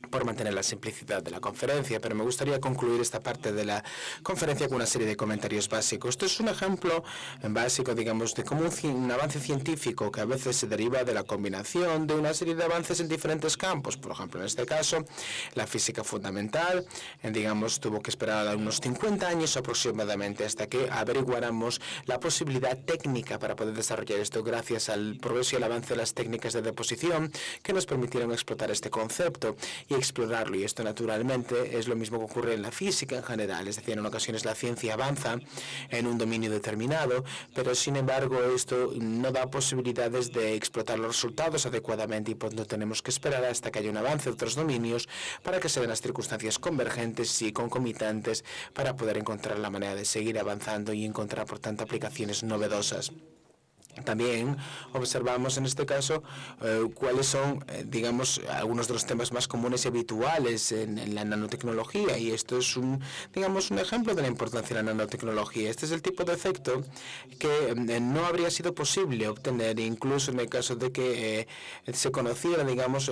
por mantener la simplicidad de la conferencia, pero me gustaría concluir esta parte de la conferencia con una serie de comentarios básicos. Esto es un ejemplo básico, digamos, de cómo un avance científico que a veces se deriva de la combinación de una serie de avances en diferentes campos. Por ejemplo, en este caso, la física fundamental, digamos, tuvo que esperar unos 50 años aproximadamente hasta que averiguáramos la posibilidad técnica para poder desarrollar esto gracias al progreso y al avance de las técnicas de deposición que nos permitieron explotar este concepto y explorarlo, y esto naturalmente es lo mismo que ocurre en la física en general, es decir, en ocasiones la ciencia avanza en un dominio determinado, pero sin embargo esto no da posibilidades de explotar los resultados adecuadamente y por lo tenemos que esperar hasta que haya un avance de otros dominios para que se den las circunstancias convergentes y concomitantes para poder encontrar la manera de seguir avanzando y encontrar por tanto aplicaciones novedosas. También observamos en este caso cuáles son, digamos, algunos de los temas más comunes y habituales en la nanotecnología, y esto es un ejemplo de la importancia de la nanotecnología. Este es el tipo de efecto que no habría sido posible obtener, incluso en el caso de que se conociera, digamos,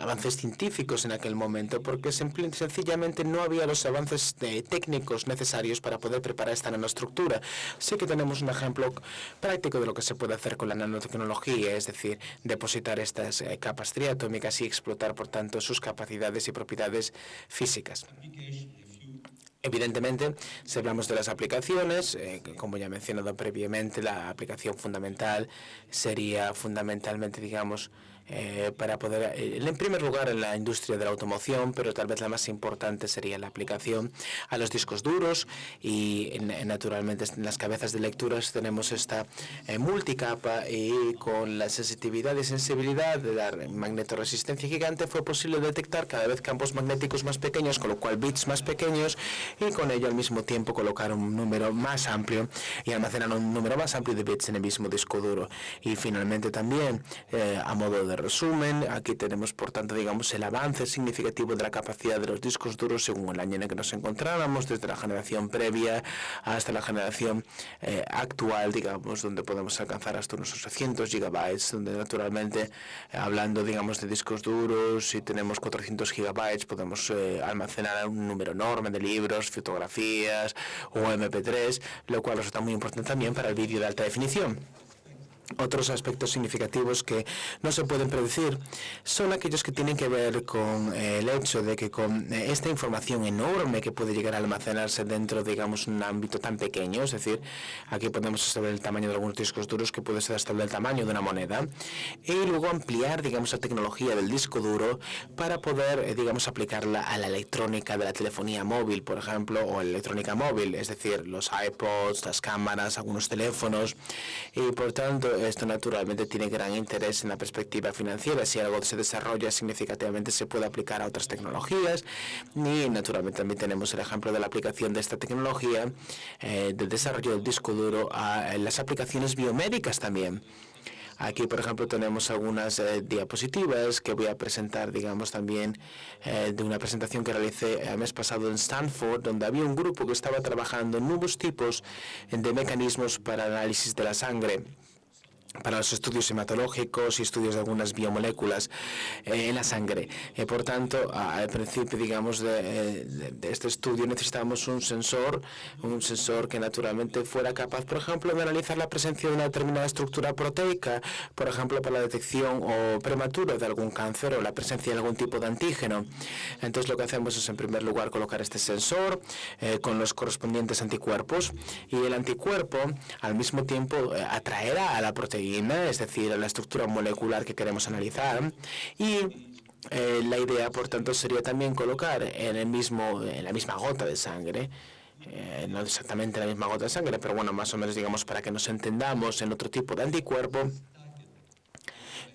avances científicos en aquel momento, porque sencillamente no había los avances técnicos necesarios para poder preparar esta nanoestructura. Sí que tenemos un ejemplo práctico de lo que se puede hacer con la nanotecnología, es decir, depositar estas capas triatómicas y explotar, por tanto, sus capacidades y propiedades físicas. Evidentemente, si hablamos de las aplicaciones, como ya he mencionado previamente, la aplicación fundamental sería fundamentalmente, digamos, para poder, en primer lugar, en la industria de la automoción, pero tal vez la más importante sería la aplicación a los discos duros y, naturalmente, en las cabezas de lecturas tenemos esta multicapa, y con la sensitividad y sensibilidad de la magnetorresistencia gigante fue posible detectar cada vez campos magnéticos más pequeños, con lo cual bits más pequeños, y con ello al mismo tiempo colocar un número más amplio y almacenar un número más amplio de bits en el mismo disco duro. Y finalmente también, a modo de resumen, aquí tenemos por tanto, digamos, el avance significativo de la capacidad de los discos duros según el año en el que nos encontráramos, desde la generación previa hasta la generación actual, digamos, donde podemos alcanzar hasta unos 800 gigabytes, donde naturalmente, hablando, digamos, de discos duros, si tenemos 400 gigabytes podemos almacenar un número enorme de libros, fotografías o MP3, lo cual resulta muy importante también para el vídeo de alta definición. Otros aspectos significativos que no se pueden predecir son aquellos que tienen que ver con el hecho de que con esta información enorme que puede llegar a almacenarse dentro, digamos, un ámbito tan pequeño, es decir, aquí podemos saber el tamaño de algunos discos duros que puede ser hasta el tamaño de una moneda, y luego ampliar, digamos, la tecnología del disco duro para poder, digamos, aplicarla a la electrónica de la telefonía móvil, por ejemplo, o la electrónica móvil, es decir, los iPods, las cámaras, algunos teléfonos, y por tanto tanto, esto naturalmente tiene gran interés en la perspectiva financiera. Si algo se desarrolla significativamente, se puede aplicar a otras tecnologías. Y naturalmente también tenemos el ejemplo de la aplicación de esta tecnología, del desarrollo del disco duro a las aplicaciones biomédicas también. Aquí, por ejemplo, tenemos algunas diapositivas que voy a presentar, digamos, también de una presentación que realicé el mes pasado en Stanford, donde había un grupo que estaba trabajando en nuevos tipos de mecanismos para análisis de la sangre, para los estudios hematológicos y estudios de algunas biomoléculas en la sangre. Por tanto, al principio, digamos, de este estudio necesitábamos un sensor que naturalmente fuera capaz, por ejemplo, de analizar la presencia de una determinada estructura proteica, por ejemplo, para la detección o prematura de algún cáncer o la presencia de algún tipo de antígeno. Entonces, lo que hacemos es, en primer lugar, colocar este sensor con los correspondientes anticuerpos, y el anticuerpo, al mismo tiempo, atraerá a la proteína, es decir, a la estructura molecular que queremos analizar, y la idea, por tanto, sería también colocar en la misma gota de sangre, no exactamente en la misma gota de sangre, pero bueno, más o menos, digamos, para que nos entendamos, en otro tipo de anticuerpo,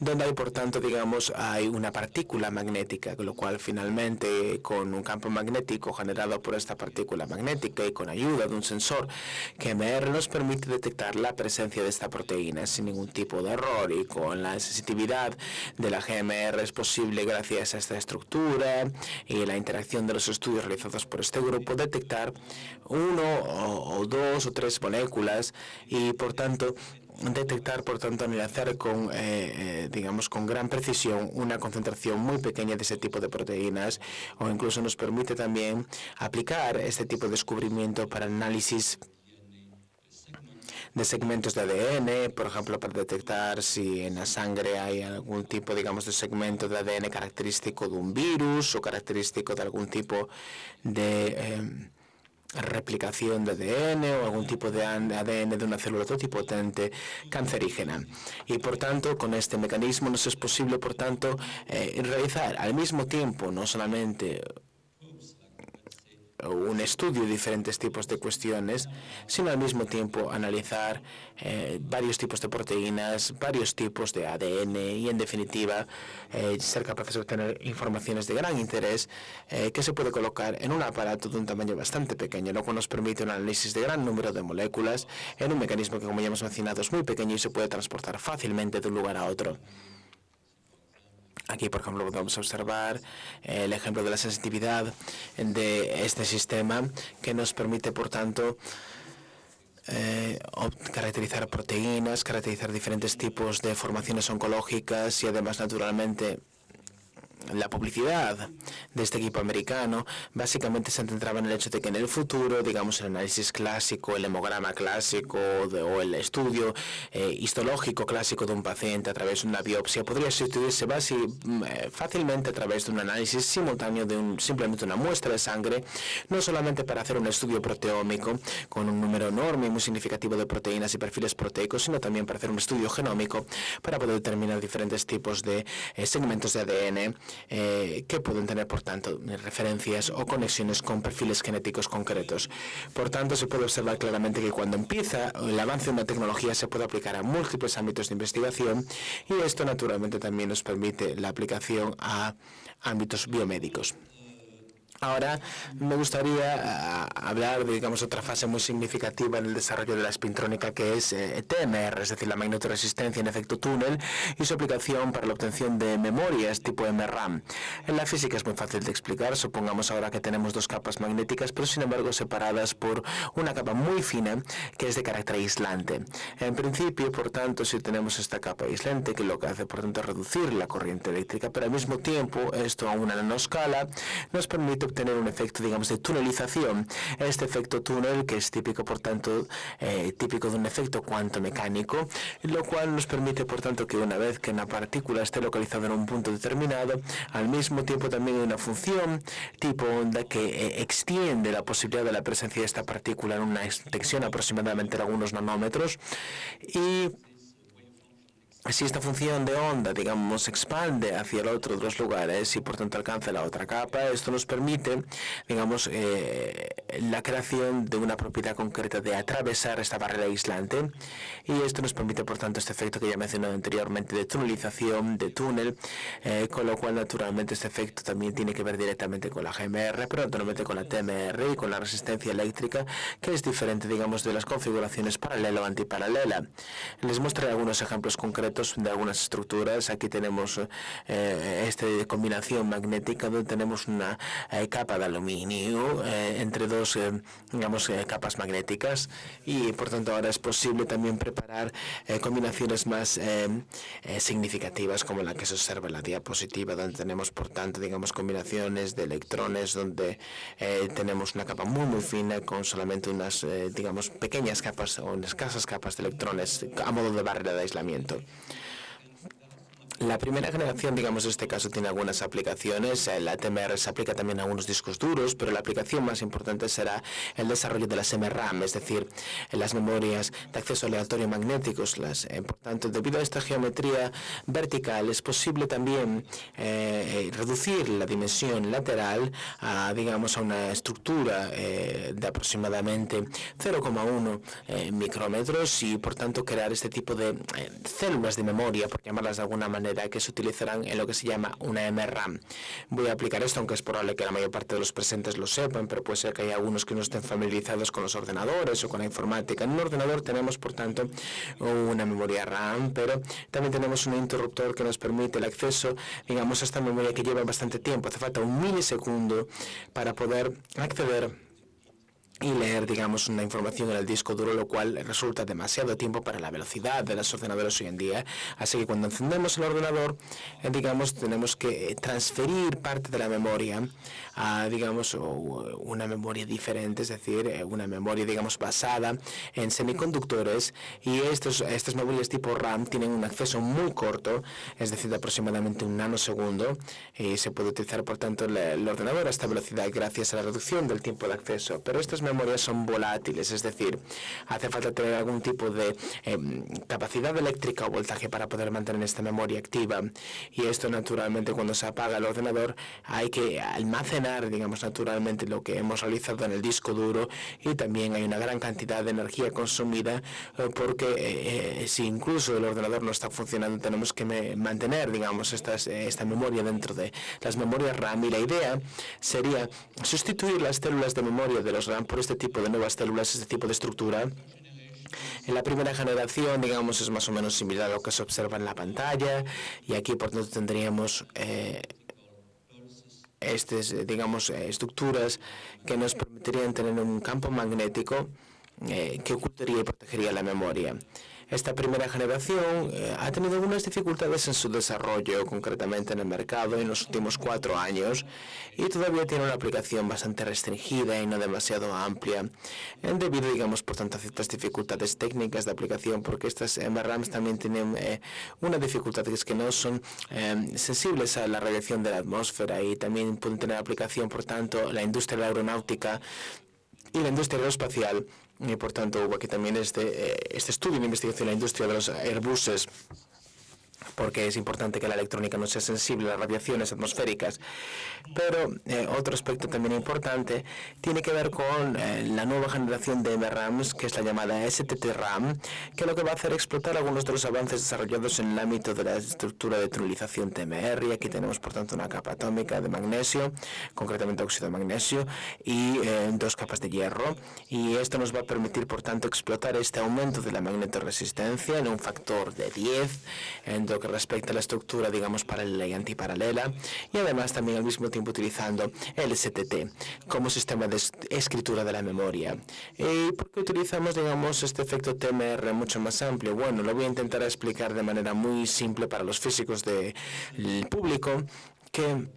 donde hay, por tanto, digamos, hay una partícula magnética, con lo cual finalmente, con un campo magnético generado por esta partícula magnética y con ayuda de un sensor GMR, nos permite detectar la presencia de esta proteína sin ningún tipo de error, y con la sensitividad de la GMR es posible, gracias a esta estructura y la interacción de los estudios realizados por este grupo, detectar 1 o 2 o 3 moléculas y, por tanto, analizar con, digamos, con gran precisión una concentración muy pequeña de ese tipo de proteínas, o incluso nos permite también aplicar este tipo de descubrimiento para análisis de segmentos de ADN, por ejemplo, para detectar si en la sangre hay algún tipo, digamos, de segmento de ADN característico de un virus o característico de algún tipo de replicación de ADN o algún tipo de ADN de una célula totipotente cancerígena. Y, por tanto, con este mecanismo nos es posible, por tanto, realizar al mismo tiempo no solamente un estudio de diferentes tipos de cuestiones, sino al mismo tiempo analizar varios tipos de proteínas, varios tipos de ADN y, en definitiva, ser capaces de obtener informaciones de gran interés que se puede colocar en un aparato de un tamaño bastante pequeño, lo cual nos permite un análisis de gran número de moléculas en un mecanismo que, como ya hemos mencionado, es muy pequeño y se puede transportar fácilmente de un lugar a otro. Aquí, por ejemplo, podemos observar el ejemplo de la sensitividad de este sistema, que nos permite, por tanto, caracterizar proteínas, caracterizar diferentes tipos de formaciones oncológicas, y además, naturalmente, la publicidad de este equipo americano básicamente se centraba en el hecho de que en el futuro, digamos, el análisis clásico, el hemograma clásico o el estudio histológico clásico de un paciente a través de una biopsia podría sustituirse fácilmente a través de un análisis simultáneo de simplemente una muestra de sangre, no solamente para hacer un estudio proteómico con un número enorme y muy significativo de proteínas y perfiles proteicos, sino también para hacer un estudio genómico para poder determinar diferentes tipos de segmentos de ADN que pueden tener, por tanto, referencias o conexiones con perfiles genéticos concretos. Por tanto, se puede observar claramente que cuando empieza el avance de una tecnología se puede aplicar a múltiples ámbitos de investigación, y esto naturalmente también nos permite la aplicación a ámbitos biomédicos. Ahora me gustaría hablar de, digamos, otra fase muy significativa en el desarrollo de la espintrónica, que es TMR, es decir, la magnetoresistencia en efecto túnel, y su aplicación para la obtención de memorias tipo MRAM. En la física es muy fácil de explicar. Supongamos ahora que tenemos dos capas magnéticas, pero sin embargo separadas por una capa muy fina que es de carácter aislante. En principio, por tanto, si tenemos esta capa aislante, que lo que hace, por tanto, es reducir la corriente eléctrica, pero al mismo tiempo, esto a una nanoscala, nos permite obtener un efecto, digamos, de tunelización. Este efecto túnel, que es típico, por tanto, típico de un efecto cuanto mecánico, lo cual nos permite, por tanto, que una vez que una partícula esté localizada en un punto determinado, al mismo tiempo también hay una función tipo onda que extiende la posibilidad de la presencia de esta partícula en una extensión aproximadamente de algunos nanómetros, y Así esta función de onda, digamos, se expande hacia el otro de los lugares y por tanto alcanza la otra capa. Esto nos permite, digamos, la creación de una propiedad concreta de atravesar esta barrera aislante, y esto nos permite, por tanto, este efecto que ya he mencionado anteriormente de tunelización, de túnel, con lo cual naturalmente este efecto también tiene que ver directamente con la GMR, pero naturalmente con la TMR y con la resistencia eléctrica, que es diferente, digamos, de las configuraciones paralela o antiparalela. Les mostraré algunos ejemplos concretos de algunas estructuras. Aquí tenemos esta combinación magnética donde tenemos una capa de aluminio entre dos digamos, capas magnéticas, y por tanto ahora es posible también preparar combinaciones más significativas, como la que se observa en la diapositiva, donde tenemos por tanto, digamos, combinaciones de electrones donde tenemos una capa muy fina con solamente unas digamos, pequeñas capas o escasas capas de electrones a modo de barrera de aislamiento. La primera generación, digamos, en este caso tiene algunas aplicaciones. La TMR se aplica también a algunos discos duros, pero la aplicación más importante será el desarrollo de las MRAM, es decir, las memorias de acceso aleatorio magnéticos. Por tanto, debido a esta geometría vertical, es posible también reducir la dimensión lateral a, digamos, a una estructura de aproximadamente 0,1 micrómetros, y por tanto crear este tipo de células de memoria, por llamarlas de alguna manera, que se utilizarán en lo que se llama una MRAM. Voy a aplicar esto, aunque es probable que la mayor parte de los presentes lo sepan, pero puede ser que haya algunos que no estén familiarizados con los ordenadores o con la informática. En un ordenador tenemos, por tanto, una memoria RAM, pero también tenemos un interruptor que nos permite el acceso, digamos, a esta memoria que lleva bastante tiempo. Hace falta un milisegundo para poder acceder y leer, digamos, una información en el disco duro, lo cual resulta demasiado tiempo para la velocidad de los ordenadores hoy en día. Así que cuando encendemos el ordenador, digamos, tenemos que transferir parte de la memoria a, digamos, una memoria diferente, es decir, una memoria, digamos, basada en semiconductores, y estas memorias tipo RAM tienen un acceso muy corto, es decir, de aproximadamente un nanosegundo, y se puede utilizar, por tanto, el ordenador a esta velocidad gracias a la reducción del tiempo de acceso. Pero estas memorias son volátiles, es decir, hace falta tener algún tipo de capacidad eléctrica o voltaje para poder mantener esta memoria activa, y esto naturalmente cuando se apaga el ordenador hay que almacenar, digamos, naturalmente lo que hemos realizado en el disco duro, y también hay una gran cantidad de energía consumida porque si incluso el ordenador no está funcionando, tenemos que mantener, digamos, esta memoria dentro de las memorias RAM, y la idea sería sustituir las células de memoria de los RAM por este tipo de nuevas células, este tipo de estructura. En la primera generación, digamos, es más o menos similar a lo que se observa en la pantalla, y aquí por tanto tendríamos digamos, estructuras que nos permitirían tener un campo magnético que ocultaría y protegería la memoria. Esta primera generación ha tenido algunas dificultades en su desarrollo, concretamente en el mercado, en los últimos 4 años, y todavía tiene una aplicación bastante restringida y no demasiado amplia, debido, digamos, por tanto, a ciertas dificultades técnicas de aplicación, porque estas MRAMs también tienen una dificultad, que es que no son sensibles a la radiación de la atmósfera, y también pueden tener aplicación, por tanto, la industria de la aeronáutica y la industria aeroespacial. Y por tanto hubo aquí también este estudio de investigación en la industria de los Airbuses, porque es importante que la electrónica no sea sensible a las radiaciones atmosféricas. Pero otro aspecto también importante tiene que ver con la nueva generación de MRAMs, que es la llamada STT-RAM, que lo que va a hacer es explotar algunos de los avances desarrollados en el ámbito de la estructura de tunelización TMR. Y aquí tenemos, por tanto, una capa atómica de magnesio, concretamente óxido de magnesio, y 2 capas de hierro. Y esto nos va a permitir, por tanto, explotar este aumento de la magnetoresistencia en un factor de 10, en lo que respecta a la estructura, digamos, paralela y antiparalela, y además también al mismo tiempo utilizando el STT como sistema de escritura de la memoria. ¿Y por qué utilizamos, digamos, este efecto TMR mucho más amplio? Bueno, lo voy a intentar explicar de manera muy simple para los físicos del público, que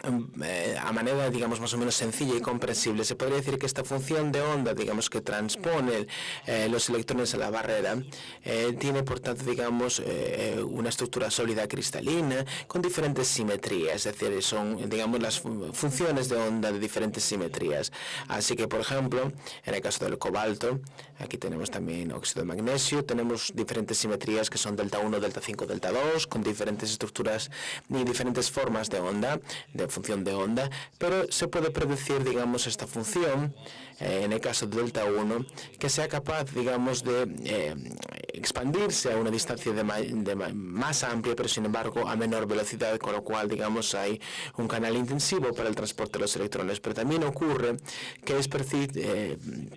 a manera, digamos, más o menos sencilla y comprensible, se podría decir que esta función de onda, digamos, que transpone los electrones a la barrera, tiene, por tanto, digamos, una estructura sólida cristalina con diferentes simetrías, es decir, son, digamos, las funciones de onda de diferentes simetrías. Así que, por ejemplo, en el caso del cobalto, aquí tenemos también óxido de magnesio, tenemos diferentes simetrías que son delta 1, delta 5, delta 2, con diferentes estructuras y diferentes formas de onda, de función de onda, pero se puede predecir, digamos, esta función, en el caso de delta 1, que sea capaz, digamos, de expandirse a una distancia más amplia, pero sin embargo a menor velocidad, con lo cual, digamos, hay un canal intensivo para el transporte de los electrones. Pero también ocurre que es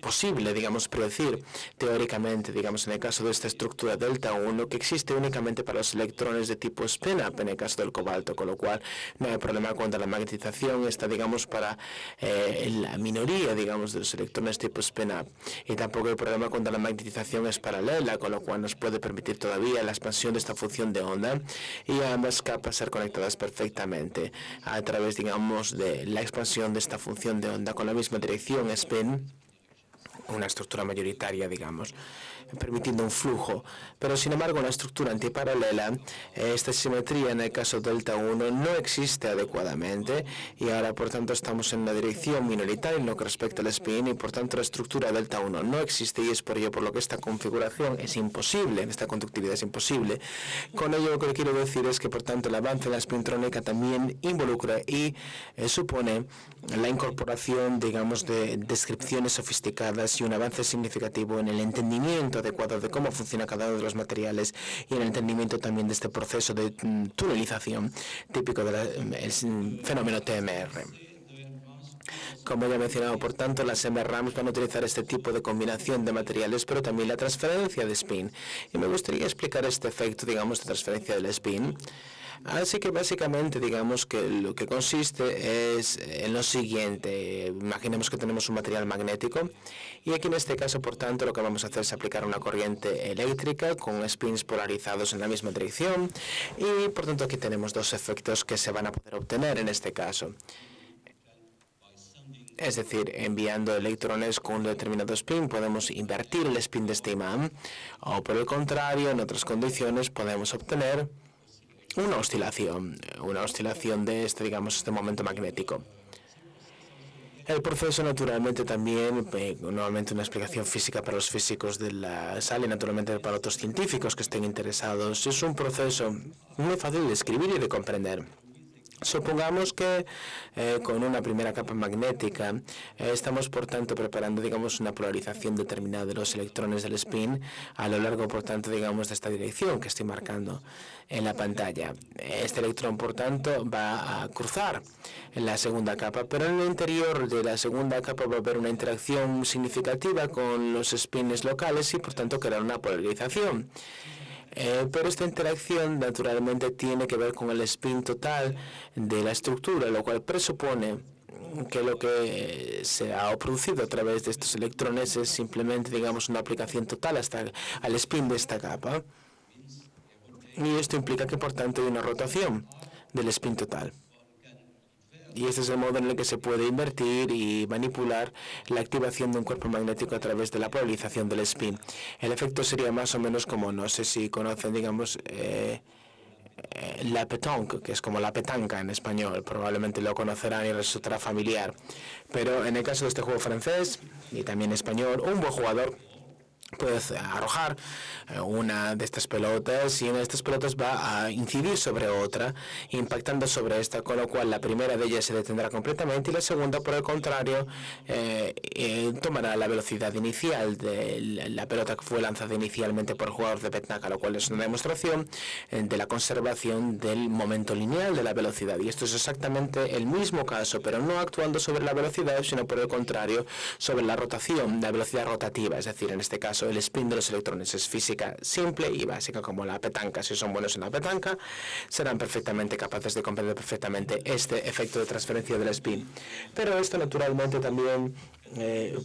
posible, digamos, predecir teóricamente, digamos, en el caso de esta estructura delta 1, que existe únicamente para los electrones de tipo spin-up, en el caso del cobalto, con lo cual no hay problema cuando la magnetización está, digamos, para la minoría, digamos, de los electrones tipo spin-up, y tampoco hay problema cuando la magnetización es paralela, con lo cual nos puede permitir todavía la expansión de esta función de onda y ambas capas ser conectadas perfectamente a través, digamos, de la expansión de esta función de onda con la misma dirección spin, una estructura mayoritaria, digamos, permitiendo un flujo. Pero, sin embargo, una estructura antiparalela, esta simetría en el caso delta 1 no existe adecuadamente y ahora, por tanto, estamos en una dirección minoritaria en lo que respecta al spin y, por tanto, la estructura delta 1 no existe y es por ello por lo que esta configuración es imposible, esta conductividad es imposible. Con ello, lo que quiero decir es que, por tanto, el avance en la spintrónica también involucra y supone la incorporación, digamos, de descripciones sofisticadas y un avance significativo en el entendimiento adecuado de cómo funciona cada uno de los materiales y en el entendimiento también de este proceso de tunelización típico del fenómeno TMR. Como ya he mencionado, por tanto, las MRAMs van a utilizar este tipo de combinación de materiales, pero también la transferencia de spin. Y me gustaría explicar este efecto, digamos, de transferencia del spin. Así que básicamente, digamos que lo que consiste es en lo siguiente. Imaginemos que tenemos un material magnético y aquí en este caso, por tanto, lo que vamos a hacer es aplicar una corriente eléctrica con spins polarizados en la misma dirección y, por tanto, aquí tenemos dos efectos que se van a poder obtener en este caso. Es decir, enviando electrones con un determinado spin podemos invertir el spin de este imán o, por el contrario, en otras condiciones podemos obtener una oscilación de este momento magnético. El proceso, naturalmente, también, nuevamente una explicación física para los físicos de la sala y naturalmente para otros científicos que estén interesados, es un proceso muy fácil de escribir y de comprender. Supongamos que con una primera capa magnética estamos, por tanto, preparando, digamos, una polarización determinada de los electrones del spin a lo largo, por tanto, digamos, de esta dirección que estoy marcando en la pantalla. Este electrón, por tanto, va a cruzar en la segunda capa, pero en el interior de la segunda capa va a haber una interacción significativa con los spins locales y, por tanto, crear una polarización. Pero esta interacción naturalmente tiene que ver con el spin total de la estructura, lo cual presupone que lo que se ha producido a través de estos electrones es simplemente, digamos, una aplicación total al spin de esta capa. Y esto implica que, por tanto, hay una rotación del spin total. Y este es el modo en el que se puede invertir y manipular la activación de un cuerpo magnético a través de la polarización del spin. El efecto sería más o menos como, no sé si conocen, digamos, la pétanque, que es como la petanca en español. Probablemente lo conocerán y resultará familiar. Pero en el caso de este juego francés y también español, un buen jugador puede arrojar una de estas pelotas y una de estas pelotas va a incidir sobre otra, impactando sobre esta, con lo cual la primera de ellas se detendrá completamente y la segunda, por el contrario, tomará la velocidad inicial de la pelota que fue lanzada inicialmente por el jugador de petanca, lo cual es una demostración de la conservación del momento lineal de la velocidad. Y esto es exactamente el mismo caso, pero no actuando sobre la velocidad, sino por el contrario, sobre la rotación, la velocidad rotativa, es decir, en este caso, el spin de los electrones es física simple y básica como la petanca. Si son buenos en la petanca, serán perfectamente capaces de comprender perfectamente este efecto de transferencia del spin. Pero esto naturalmente también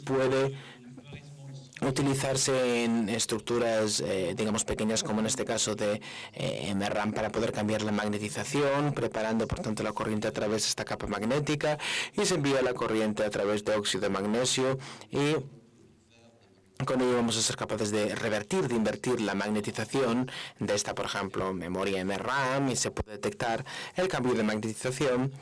puede utilizarse en estructuras, digamos, pequeñas, como en este caso de MRAM, para poder cambiar la magnetización, preparando, por tanto, la corriente a través de esta capa magnética, y se envía la corriente a través de óxido de magnesio, y con ello vamos a ser capaces de revertir, de invertir la magnetización de esta, por ejemplo, memoria MRAM, y se puede detectar el cambio de magnetización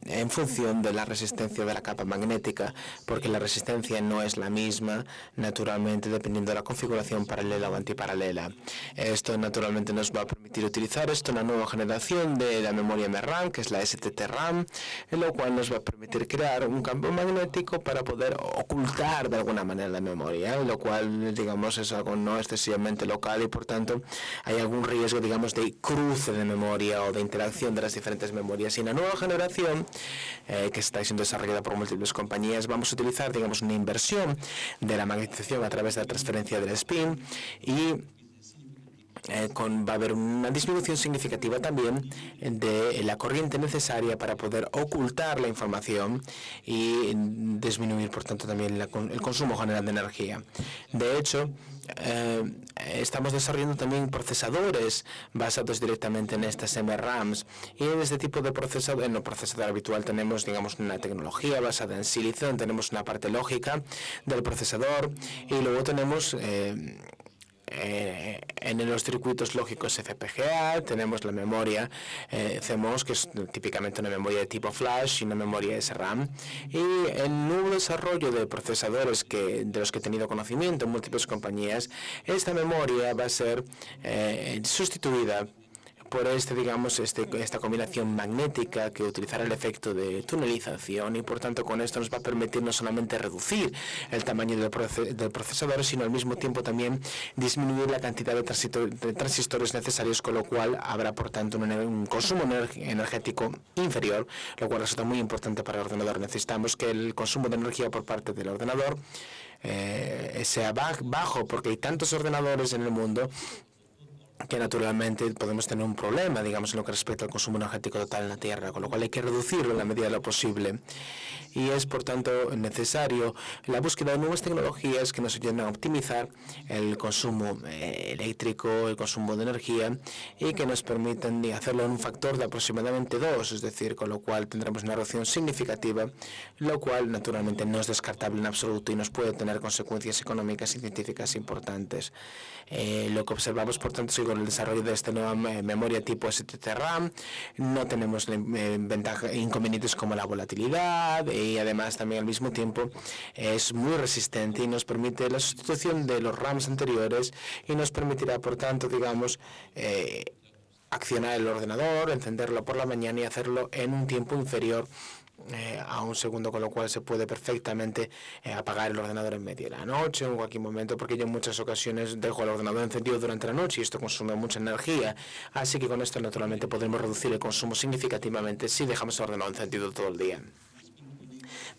en función de la resistencia de la capa magnética, porque la resistencia no es la misma, naturalmente, dependiendo de la configuración paralela o antiparalela. Esto, naturalmente, nos va a permitir utilizar una nueva generación de la memoria MRAM, que es la STT-RAM, en lo cual nos va a permitir crear un campo magnético para poder ocultar de alguna manera la memoria, lo cual, digamos, es algo no excesivamente local, y por tanto hay algún riesgo, digamos, de cruce de memoria o de interacción de las diferentes memorias. Y en la nueva generación, que está siendo desarrollada por múltiples compañías, vamos a utilizar, digamos, una inversión de la magnetización a través de la transferencia del spin, y va a haber una disminución significativa también de la corriente necesaria para poder ocultar la información y disminuir, por tanto, también el consumo general de energía. De hecho, estamos desarrollando también procesadores basados directamente en estas MRAMs, y en este tipo de procesador, en el procesador habitual tenemos, digamos, una tecnología basada en silicon, tenemos una parte lógica del procesador, y luego tenemos en los circuitos lógicos FPGA tenemos la memoria CMOS, que es típicamente una memoria de tipo flash, y una memoria SRAM. Y el nuevo desarrollo de procesadores de los que he tenido conocimiento en múltiples compañías, esta memoria va a ser sustituida por esta combinación magnética que utilizará el efecto de tunelización, y por tanto con esto nos va a permitir no solamente reducir el tamaño del procesador, sino al mismo tiempo también disminuir la cantidad de transistores necesarios, con lo cual habrá, por tanto, un consumo energético inferior, lo cual resulta muy importante para el ordenador. Necesitamos que el consumo de energía por parte del ordenador sea bajo, porque hay tantos ordenadores en el mundo que naturalmente podemos tener un problema, digamos, en lo que respecta al consumo energético total en la Tierra, con lo cual hay que reducirlo en la medida de lo posible. Y es, por tanto, necesario la búsqueda de nuevas tecnologías que nos ayuden a optimizar el consumo eléctrico, el consumo de energía, y que nos permitan hacerlo en un factor de aproximadamente 2, es decir, con lo cual tendremos una reducción significativa, lo cual naturalmente no es descartable en absoluto y nos puede tener consecuencias económicas y científicas importantes. Lo que observamos, por tanto, es que con el desarrollo de esta nueva memoria tipo STT-RAM no tenemos inconvenientes como la volatilidad, y además también al mismo tiempo es muy resistente y nos permite la sustitución de los RAMs anteriores, y nos permitirá, por tanto, digamos, accionar el ordenador, encenderlo por la mañana y hacerlo en un tiempo inferior a un segundo, con lo cual se puede perfectamente apagar el ordenador en medio de la noche o en cualquier momento, porque yo en muchas ocasiones dejo el ordenador encendido durante la noche y esto consume mucha energía, así que con esto naturalmente podremos reducir el consumo significativamente si dejamos el ordenador encendido todo el día.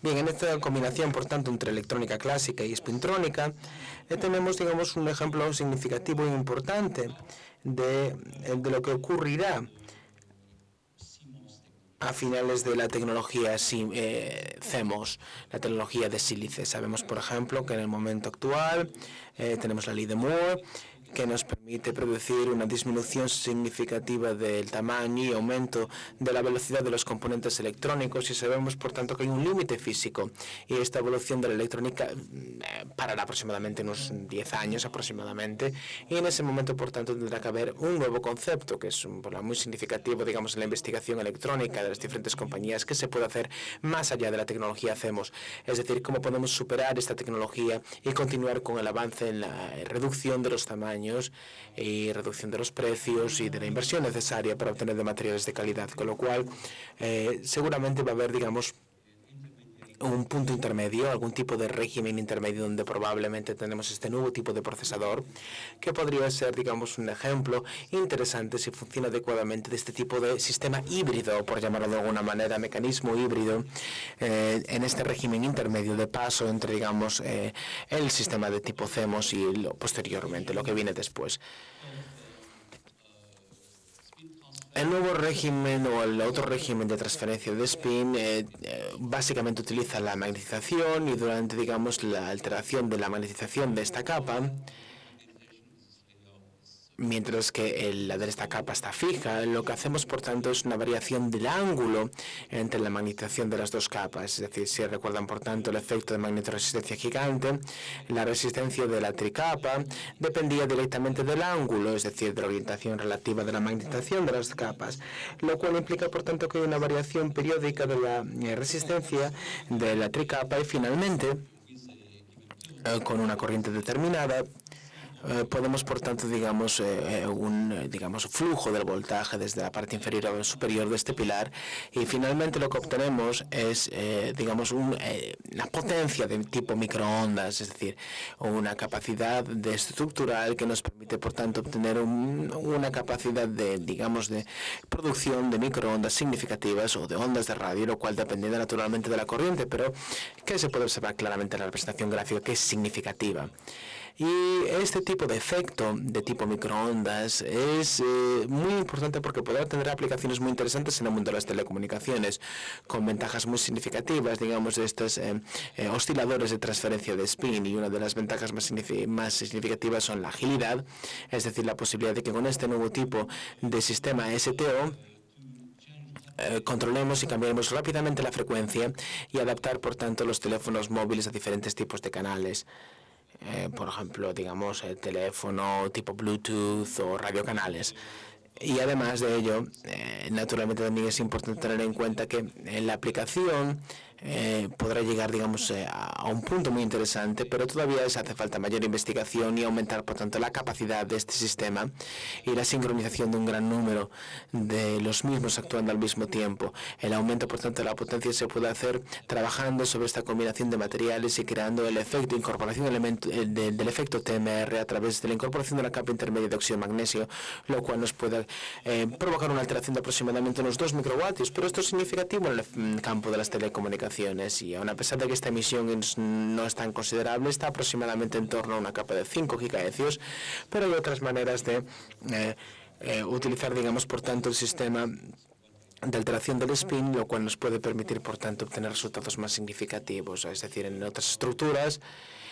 Bien, en esta combinación, por tanto, entre electrónica clásica y spintrónica, tenemos, digamos, un ejemplo significativo e importante de lo que ocurrirá a finales de la tecnología CMOS, la tecnología de sílice. Sabemos, por ejemplo, que en el momento actual tenemos la ley de Moore, que nos permite producir una disminución significativa del tamaño y aumento de la velocidad de los componentes electrónicos, y sabemos, por tanto, que hay un límite físico, y esta evolución de la electrónica parará aproximadamente unos 10 años aproximadamente, y en ese momento, por tanto, tendrá que haber un nuevo concepto que es muy significativo, digamos, en la investigación electrónica de las diferentes compañías, que se puede hacer más allá de la tecnología CMOS, es decir, cómo podemos superar esta tecnología y continuar con el avance en la reducción de los tamaños y reducción de los precios y de la inversión necesaria para obtener de materiales de calidad, con lo cual seguramente va a haber, digamos, un punto intermedio, algún tipo de régimen intermedio donde probablemente tenemos este nuevo tipo de procesador, que podría ser, digamos, un ejemplo interesante si funciona adecuadamente de este tipo de sistema híbrido, por llamarlo de alguna manera, mecanismo híbrido, en este régimen intermedio de paso entre, digamos, el sistema de tipo CMOS y posteriormente, lo que viene después. El nuevo régimen o el otro régimen de transferencia de spin básicamente utiliza la magnetización y durante, digamos, la alteración de la magnetización de esta capa, mientras que la de esta capa está fija, lo que hacemos, por tanto, es una variación del ángulo entre la magnetización de las dos capas. Es decir, si recuerdan, por tanto, el efecto de magnetoresistencia gigante, la resistencia de la tricapa dependía directamente del ángulo, es decir, de la orientación relativa de la magnetización de las capas, lo cual implica, por tanto, que hay una variación periódica de la resistencia de la tricapa y, finalmente, con una corriente determinada, podemos, por tanto, digamos, un flujo del voltaje desde la parte inferior a la superior de este pilar, y finalmente lo que obtenemos es, digamos, una potencia de tipo microondas, es decir, una capacidad estructural que nos permite, por tanto, obtener una capacidad de, digamos, de producción de microondas significativas o de ondas de radio, lo cual depende naturalmente de la corriente, pero que se puede observar claramente en la representación gráfica, que es significativa. Y este tipo de efecto de tipo microondas es muy importante porque podrá tener aplicaciones muy interesantes en el mundo de las telecomunicaciones, con ventajas muy significativas, digamos, de estos osciladores de transferencia de spin. Y una de las ventajas más significativas son la agilidad, es decir, la posibilidad de que con este nuevo tipo de sistema STO controlemos y cambiaremos rápidamente la frecuencia y adaptar, por tanto, los teléfonos móviles a diferentes tipos de canales. Por ejemplo, digamos, el teléfono tipo Bluetooth o radiocanales. Y además de ello, naturalmente también es importante tener en cuenta que la aplicación podrá llegar, digamos, a un punto muy interesante, pero todavía hace falta mayor investigación y aumentar, por tanto, la capacidad de este sistema y la sincronización de un gran número de los mismos actuando al mismo tiempo. El aumento, por tanto, de la potencia se puede hacer trabajando sobre esta combinación de materiales y creando el efecto de incorporación del efecto TMR a través de la incorporación de la capa intermedia de óxido de magnesio, lo cual nos puede provocar una alteración de aproximadamente unos 2 microvatios, pero esto es significativo en el campo de las telecomunicaciones, y aun a pesar de que esta emisión no es tan considerable, está aproximadamente en torno a una capa de 5 gigahercios, pero hay otras maneras de utilizar, digamos, por tanto, el sistema de alteración del spin, lo cual nos puede permitir, por tanto, obtener resultados más significativos. Es decir, en otras estructuras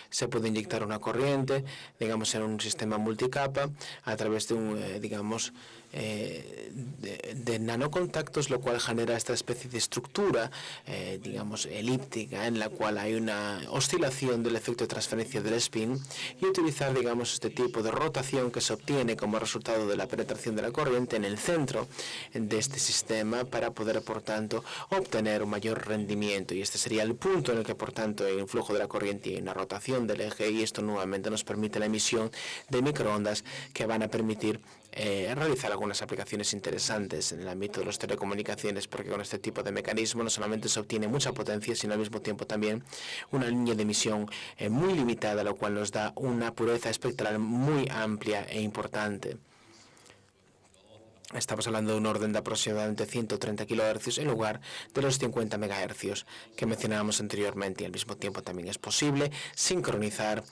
se puede inyectar una corriente, digamos, en un sistema multicapa a través de un, digamos, de nanocontactos, lo cual genera esta especie de estructura, digamos, elíptica, en la cual hay una oscilación del efecto de transferencia del spin, y utilizar, digamos, este tipo de rotación que se obtiene como resultado de la penetración de la corriente en el centro de este sistema para poder, por tanto, obtener un mayor rendimiento. Y este sería el punto en el que, por tanto, hay un flujo de la corriente y una rotación del eje, y esto nuevamente nos permite la emisión de microondas que van a permitir realizar algunas aplicaciones interesantes en el ámbito de las telecomunicaciones, porque con este tipo de mecanismo no solamente se obtiene mucha potencia, sino al mismo tiempo también una línea de emisión muy limitada, lo cual nos da una pureza espectral muy amplia e importante. Estamos hablando de un orden de aproximadamente 130 kHz en lugar de los 50 MHz que mencionábamos anteriormente, y al mismo tiempo también es posible sincronizar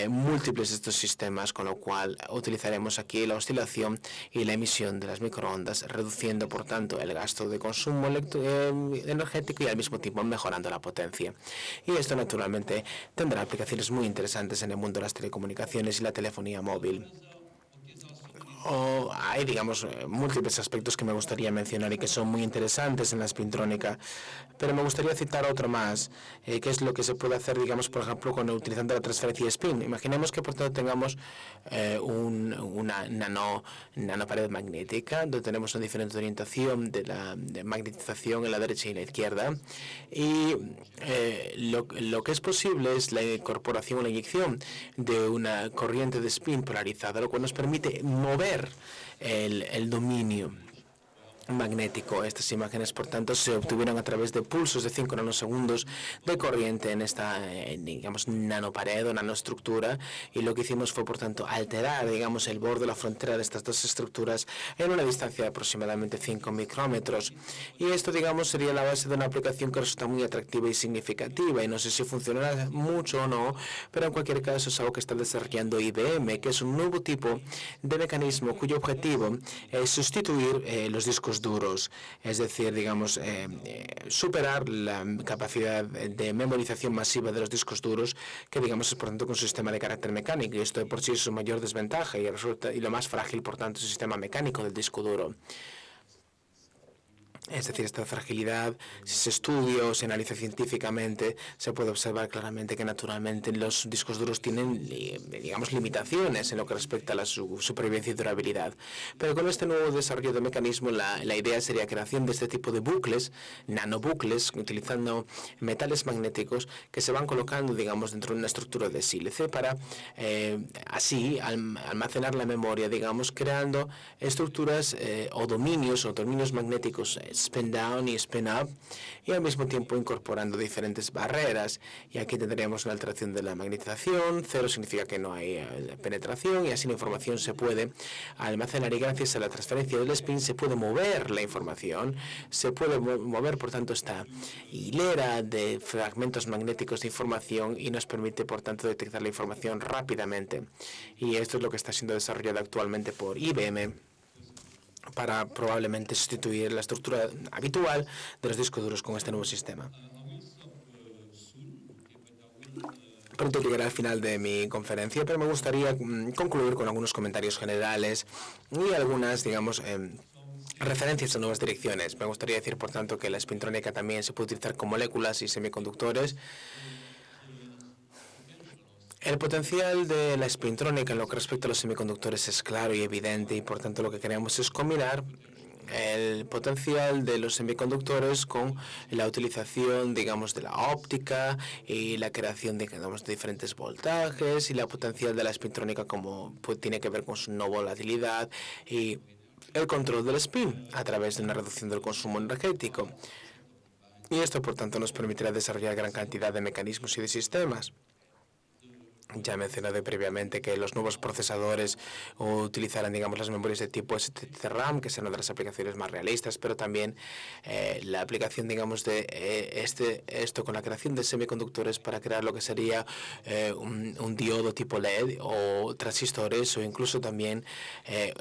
múltiples de estos sistemas, con lo cual utilizaremos aquí la oscilación y la emisión de las microondas, reduciendo, por tanto, el gasto de consumo energético y al mismo tiempo mejorando la potencia. Y esto, naturalmente, tendrá aplicaciones muy interesantes en el mundo de las telecomunicaciones y la telefonía móvil. Hay, digamos, múltiples aspectos que me gustaría mencionar y que son muy interesantes en la spintrónica, pero me gustaría citar otro más, que es lo que se puede hacer, digamos, por ejemplo, utilizando la transferencia de spin. Imaginemos que, por tanto, tengamos una nanopared magnética, donde tenemos una diferente orientación de la magnetización en la derecha y la izquierda, y lo que es posible es la incorporación o la inyección de una corriente de spin polarizada, lo cual nos permite mover el dominio magnético. Estas imágenes, por tanto, se obtuvieron a través de pulsos de 5 nanosegundos de corriente en esta, digamos, nanopared o nanoestructura, y lo que hicimos fue, por tanto, alterar, digamos, el borde, la frontera de estas dos estructuras en una distancia de aproximadamente 5 micrómetros. Y esto, digamos, sería la base de una aplicación que resulta muy atractiva y significativa, y no sé si funcionará mucho o no, pero en cualquier caso es algo que está desarrollando IBM, que es un nuevo tipo de mecanismo cuyo objetivo es sustituir los discos discos duros, es decir, digamos, superar la capacidad de memorización masiva de los discos duros, que digamos es por tanto un sistema de carácter mecánico, y esto de por sí es su mayor desventaja y lo más frágil, por tanto, es el sistema mecánico del disco duro. Es decir, esta fragilidad, si se estudia o se analiza científicamente, se puede observar claramente que naturalmente los discos duros tienen, digamos, limitaciones en lo que respecta a la supervivencia y durabilidad. Pero con este nuevo desarrollo de mecanismo, la idea sería creación de este tipo de bucles, nanobucles, utilizando metales magnéticos que se van colocando, digamos, dentro de una estructura de sílice para así almacenar la memoria, digamos, creando estructuras o dominios magnéticos spin down y spin up, y al mismo tiempo incorporando diferentes barreras. Y aquí tendríamos una alteración de la magnetización. Cero significa que no hay penetración, y así la información se puede almacenar, y gracias a la transferencia del spin se puede mover la información, se puede mover por tanto esta hilera de fragmentos magnéticos de información, y nos permite por tanto detectar la información rápidamente. Y esto es lo que está siendo desarrollado actualmente por IBM para probablemente sustituir la estructura habitual de los discos duros con este nuevo sistema. Pronto llegaré al final de mi conferencia, pero me gustaría concluir con algunos comentarios generales y algunas, digamos, referencias a nuevas direcciones. Me gustaría decir, por tanto, que la espintrónica también se puede utilizar con moléculas y semiconductores. El potencial de la espintrónica en lo que respecta a los semiconductores es claro y evidente, y por tanto lo que queremos es combinar el potencial de los semiconductores con la utilización, digamos, de la óptica y la creación de, digamos, de diferentes voltajes, y la potencial de la espintrónica como tiene que ver con su no volatilidad y el control del spin a través de una reducción del consumo energético. Y esto, por tanto, nos permitirá desarrollar gran cantidad de mecanismos y de sistemas. Ya he mencionado previamente que los nuevos procesadores utilizarán, digamos, las memorias de tipo STT-RAM, que serán una de las aplicaciones más realistas, pero también la aplicación, digamos, de esto con la creación de semiconductores para crear lo que sería un diodo tipo LED o transistores, o incluso también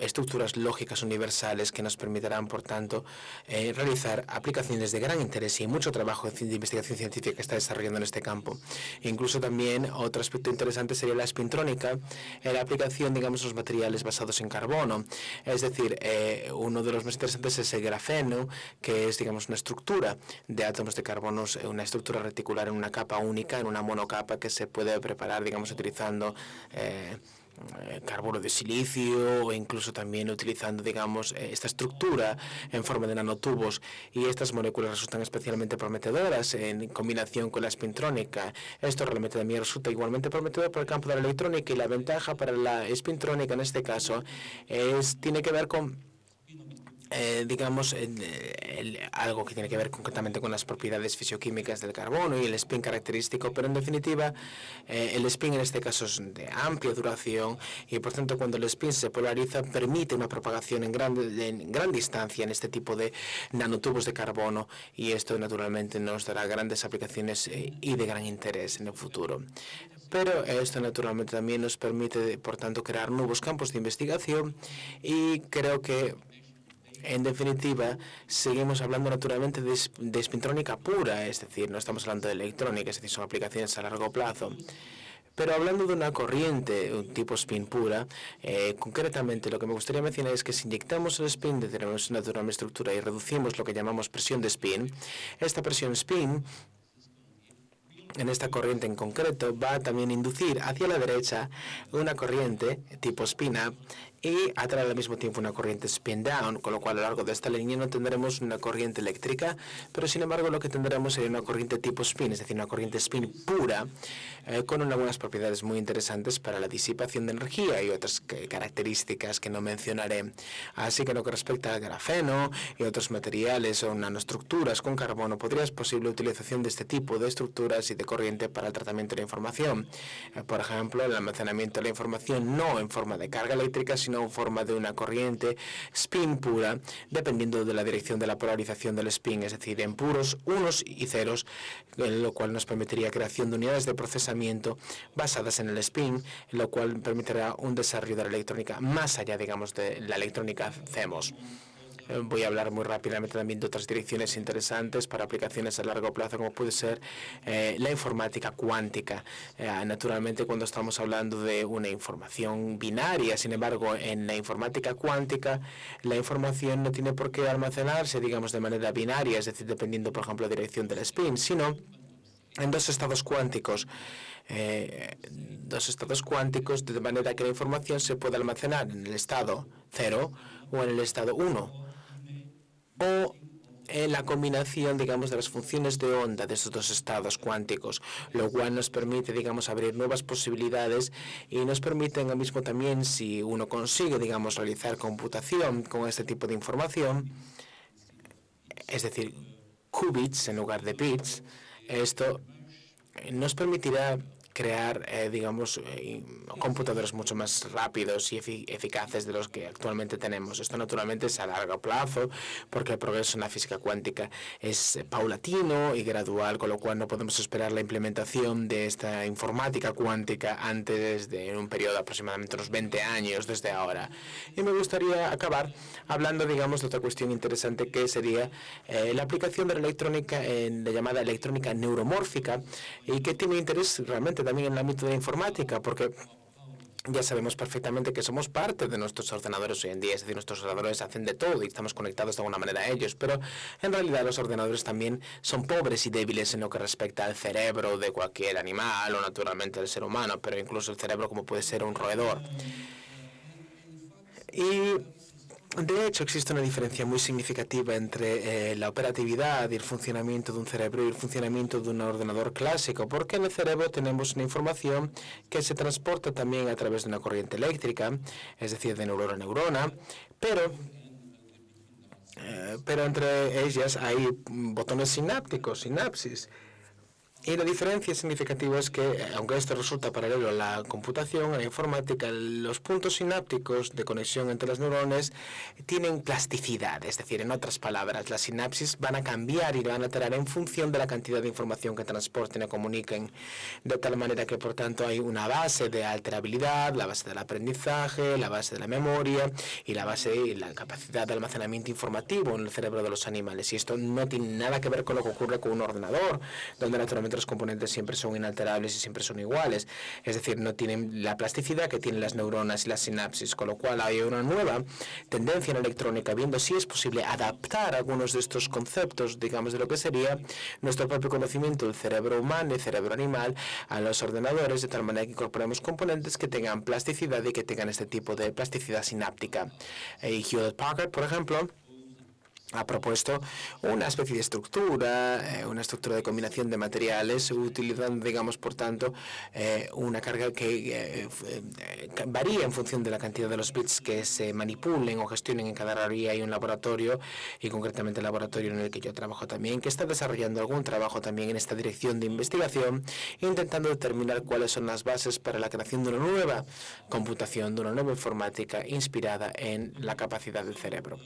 estructuras lógicas universales que nos permitirán, por tanto, realizar aplicaciones de gran interés, y mucho trabajo de investigación científica que está desarrollando en este campo. Incluso también otro aspecto interesante sería la espintrónica, la aplicación, digamos, de los materiales basados en carbono. Es decir, uno de los más interesantes es el grafeno, que es, digamos, una estructura de átomos de carbono, una estructura reticular en una capa única, en una monocapa, que se puede preparar, digamos, utilizando carbono de silicio, o incluso también utilizando, digamos, esta estructura en forma de nanotubos, y estas moléculas resultan especialmente prometedoras en combinación con la espintrónica. Esto realmente también resulta igualmente prometedor por el campo de la electrónica, y la ventaja para la espintrónica en este caso tiene que ver con digamos, algo que tiene que ver concretamente con las propiedades fisioquímicas del carbono y el spin característico, pero en definitiva el spin en este caso es de amplia duración, y por tanto cuando el spin se polariza permite una propagación en gran distancia en este tipo de nanotubos de carbono, y esto naturalmente nos dará grandes aplicaciones y de gran interés en el futuro. Pero esto naturalmente también nos permite, por tanto, crear nuevos campos de investigación, y creo que en definitiva, seguimos hablando naturalmente de espintrónica pura, es decir, no estamos hablando de electrónica, es decir, son aplicaciones a largo plazo. Pero hablando de una corriente, un tipo spin pura, concretamente lo que me gustaría mencionar es que si inyectamos el spin de una estructura y reducimos lo que llamamos presión de spin, esta presión spin en esta corriente en concreto va también a inducir hacia la derecha una corriente tipo spin-up y atraer al mismo tiempo una corriente spin-down, con lo cual a lo largo de esta línea no tendremos una corriente eléctrica, pero sin embargo lo que tendremos sería una corriente tipo spin, es decir, una corriente spin pura, con algunas propiedades muy interesantes para la disipación de energía y otras características que no mencionaré. Así que en lo que respecta al grafeno y otros materiales o nanoestructuras con carbono, podría ser posible utilización de este tipo de estructuras y de corriente para el tratamiento de la información. Por ejemplo, el almacenamiento de la información no en forma de carga eléctrica, sino en forma de una corriente spin pura, dependiendo de la dirección de la polarización del spin, es decir, en puros unos y ceros, lo cual nos permitiría creación de unidades de procesamiento basadas en el spin, lo cual permitirá un desarrollo de la electrónica más allá, digamos, de la electrónica CMOS. Voy a hablar muy rápidamente también de otras direcciones interesantes para aplicaciones a largo plazo, como puede ser la informática cuántica. Naturalmente, cuando estamos hablando de una información binaria, sin embargo, en la informática cuántica, la información no tiene por qué almacenarse, digamos, de manera binaria, es decir, dependiendo, por ejemplo, de la dirección del spin, sino en dos estados cuánticos. De manera que la información se puede almacenar en el estado 0 o en el estado 1, o en la combinación, digamos, de las funciones de onda de estos dos estados cuánticos, lo cual nos permite, digamos, abrir nuevas posibilidades y nos permite en el mismo también, si uno consigue, digamos, realizar computación con este tipo de información, es decir, qubits en lugar de bits, esto nos permitirá crear, digamos, computadores mucho más rápidos y eficaces de los que actualmente tenemos. Esto naturalmente es a largo plazo, porque el progreso en la física cuántica es paulatino y gradual, con lo cual no podemos esperar la implementación de esta informática cuántica antes de un periodo de aproximadamente unos 20 años desde ahora. Y me gustaría acabar hablando, digamos, de otra cuestión interesante, que sería la aplicación de la electrónica en la llamada electrónica neuromórfica, y que tiene interés realmente también en el ámbito de la informática, porque ya sabemos perfectamente que somos parte de nuestros ordenadores hoy en día, es decir, nuestros ordenadores hacen de todo y estamos conectados de alguna manera a ellos, pero en realidad los ordenadores también son pobres y débiles en lo que respecta al cerebro de cualquier animal o naturalmente del ser humano, pero incluso el cerebro como puede ser un roedor. Y de hecho, existe una diferencia muy significativa entre la operatividad y el funcionamiento de un cerebro y el funcionamiento de un ordenador clásico, porque en el cerebro tenemos una información que se transporta también a través de una corriente eléctrica, es decir, de neurona a neurona, pero entre ellas hay botones sinápticos, sinapsis. Y la diferencia significativa es que, aunque esto resulta paralelo a la computación, en la informática, los puntos sinápticos de conexión entre las neuronas tienen plasticidad, es decir, en otras palabras, las sinapsis van a cambiar y van a alterar en función de la cantidad de información que transporten o comuniquen, de tal manera que, por tanto, hay una base de alterabilidad, la base del aprendizaje, la base de la memoria y la base y la capacidad de almacenamiento informativo en el cerebro de los animales. Y esto no tiene nada que ver con lo que ocurre con un ordenador, donde naturalmente los componentes siempre son inalterables y siempre son iguales. Es decir, no tienen la plasticidad que tienen las neuronas y las sinapsis, con lo cual hay una nueva tendencia en la electrónica, viendo si es posible adaptar algunos de estos conceptos, digamos, de lo que sería nuestro propio conocimiento del cerebro humano y cerebro animal a los ordenadores, de tal manera que incorporemos componentes que tengan plasticidad y que tengan este tipo de plasticidad sináptica. Hewlett Packard, por ejemplo, ha propuesto una especie de estructura, una estructura de combinación de materiales, utilizando, digamos, por tanto, una carga que varía en función de la cantidad de los bits que se manipulen o gestionen en cada área. Hay un laboratorio, y concretamente el laboratorio en el que yo trabajo también, que está desarrollando algún trabajo también en esta dirección de investigación, intentando determinar cuáles son las bases para la creación de una nueva computación, de una nueva informática inspirada en la capacidad del cerebro.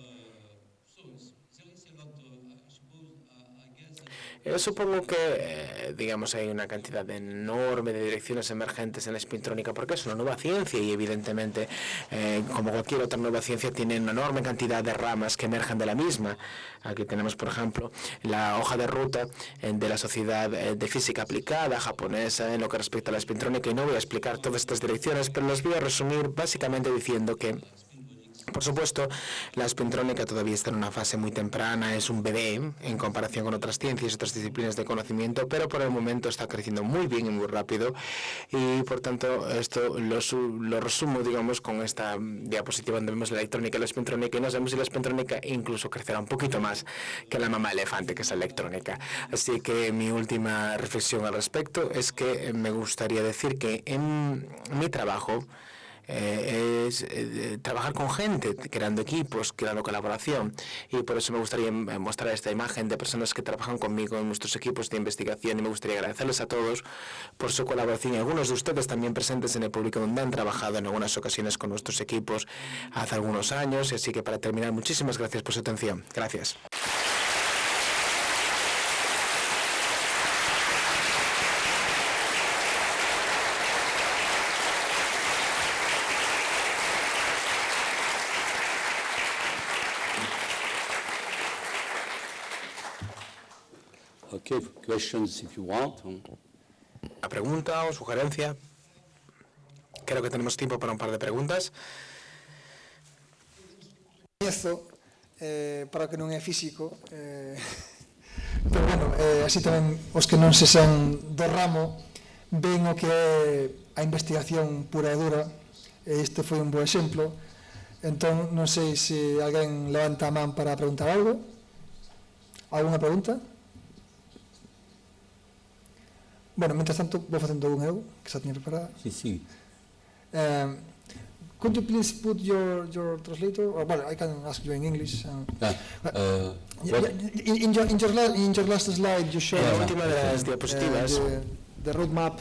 Supongo que, digamos, hay una cantidad enorme de direcciones emergentes en la espintrónica, porque es una nueva ciencia y, evidentemente, como cualquier otra nueva ciencia, tiene una enorme cantidad de ramas que emergen de la misma. Aquí tenemos, por ejemplo, la hoja de ruta de la Sociedad de Física Aplicada japonesa en lo que respecta a la espintrónica, y no voy a explicar todas estas direcciones, pero las voy a resumir básicamente diciendo que, por supuesto, la espintrónica todavía está en una fase muy temprana, es un bebé en comparación con otras ciencias y otras disciplinas de conocimiento, pero por el momento está creciendo muy bien y muy rápido, y por tanto esto lo resumo, digamos, con esta diapositiva donde vemos la electrónica y la espintrónica, y nos vemos si la espintrónica incluso crecerá un poquito más que la mamá elefante, que es la electrónica. Así que mi última reflexión al respecto es que me gustaría decir que en mi trabajo es trabajar con gente, creando equipos, creando colaboración, y por eso me gustaría mostrar esta imagen de personas que trabajan conmigo en nuestros equipos de investigación, y me gustaría agradecerles a todos por su colaboración, y algunos de ustedes también presentes en el público, donde han trabajado en algunas ocasiones con nuestros equipos hace algunos años. Así que, para terminar, muchísimas gracias por su atención. Gracias. Okay, questions if you want. ¿Una pregunta o sugerencia? Creo que tenemos tiempo para un par de preguntas. Coñezo, para que non é físico, pero bueno, así tamén os que non se san do ramo ven o que é a investigación pura e dura, e este foi un bo exemplo. Entón, non sei se alguén levanta a man para preguntar algo. Alguna pregunta? Bueno, mientras tanto, vou facendo un eu, que xa tiña preparada. Sí. Could you please put your translator? Or, well, I can ask you in English. In your last slide, you showed En la última de las diapositivas the roadmap.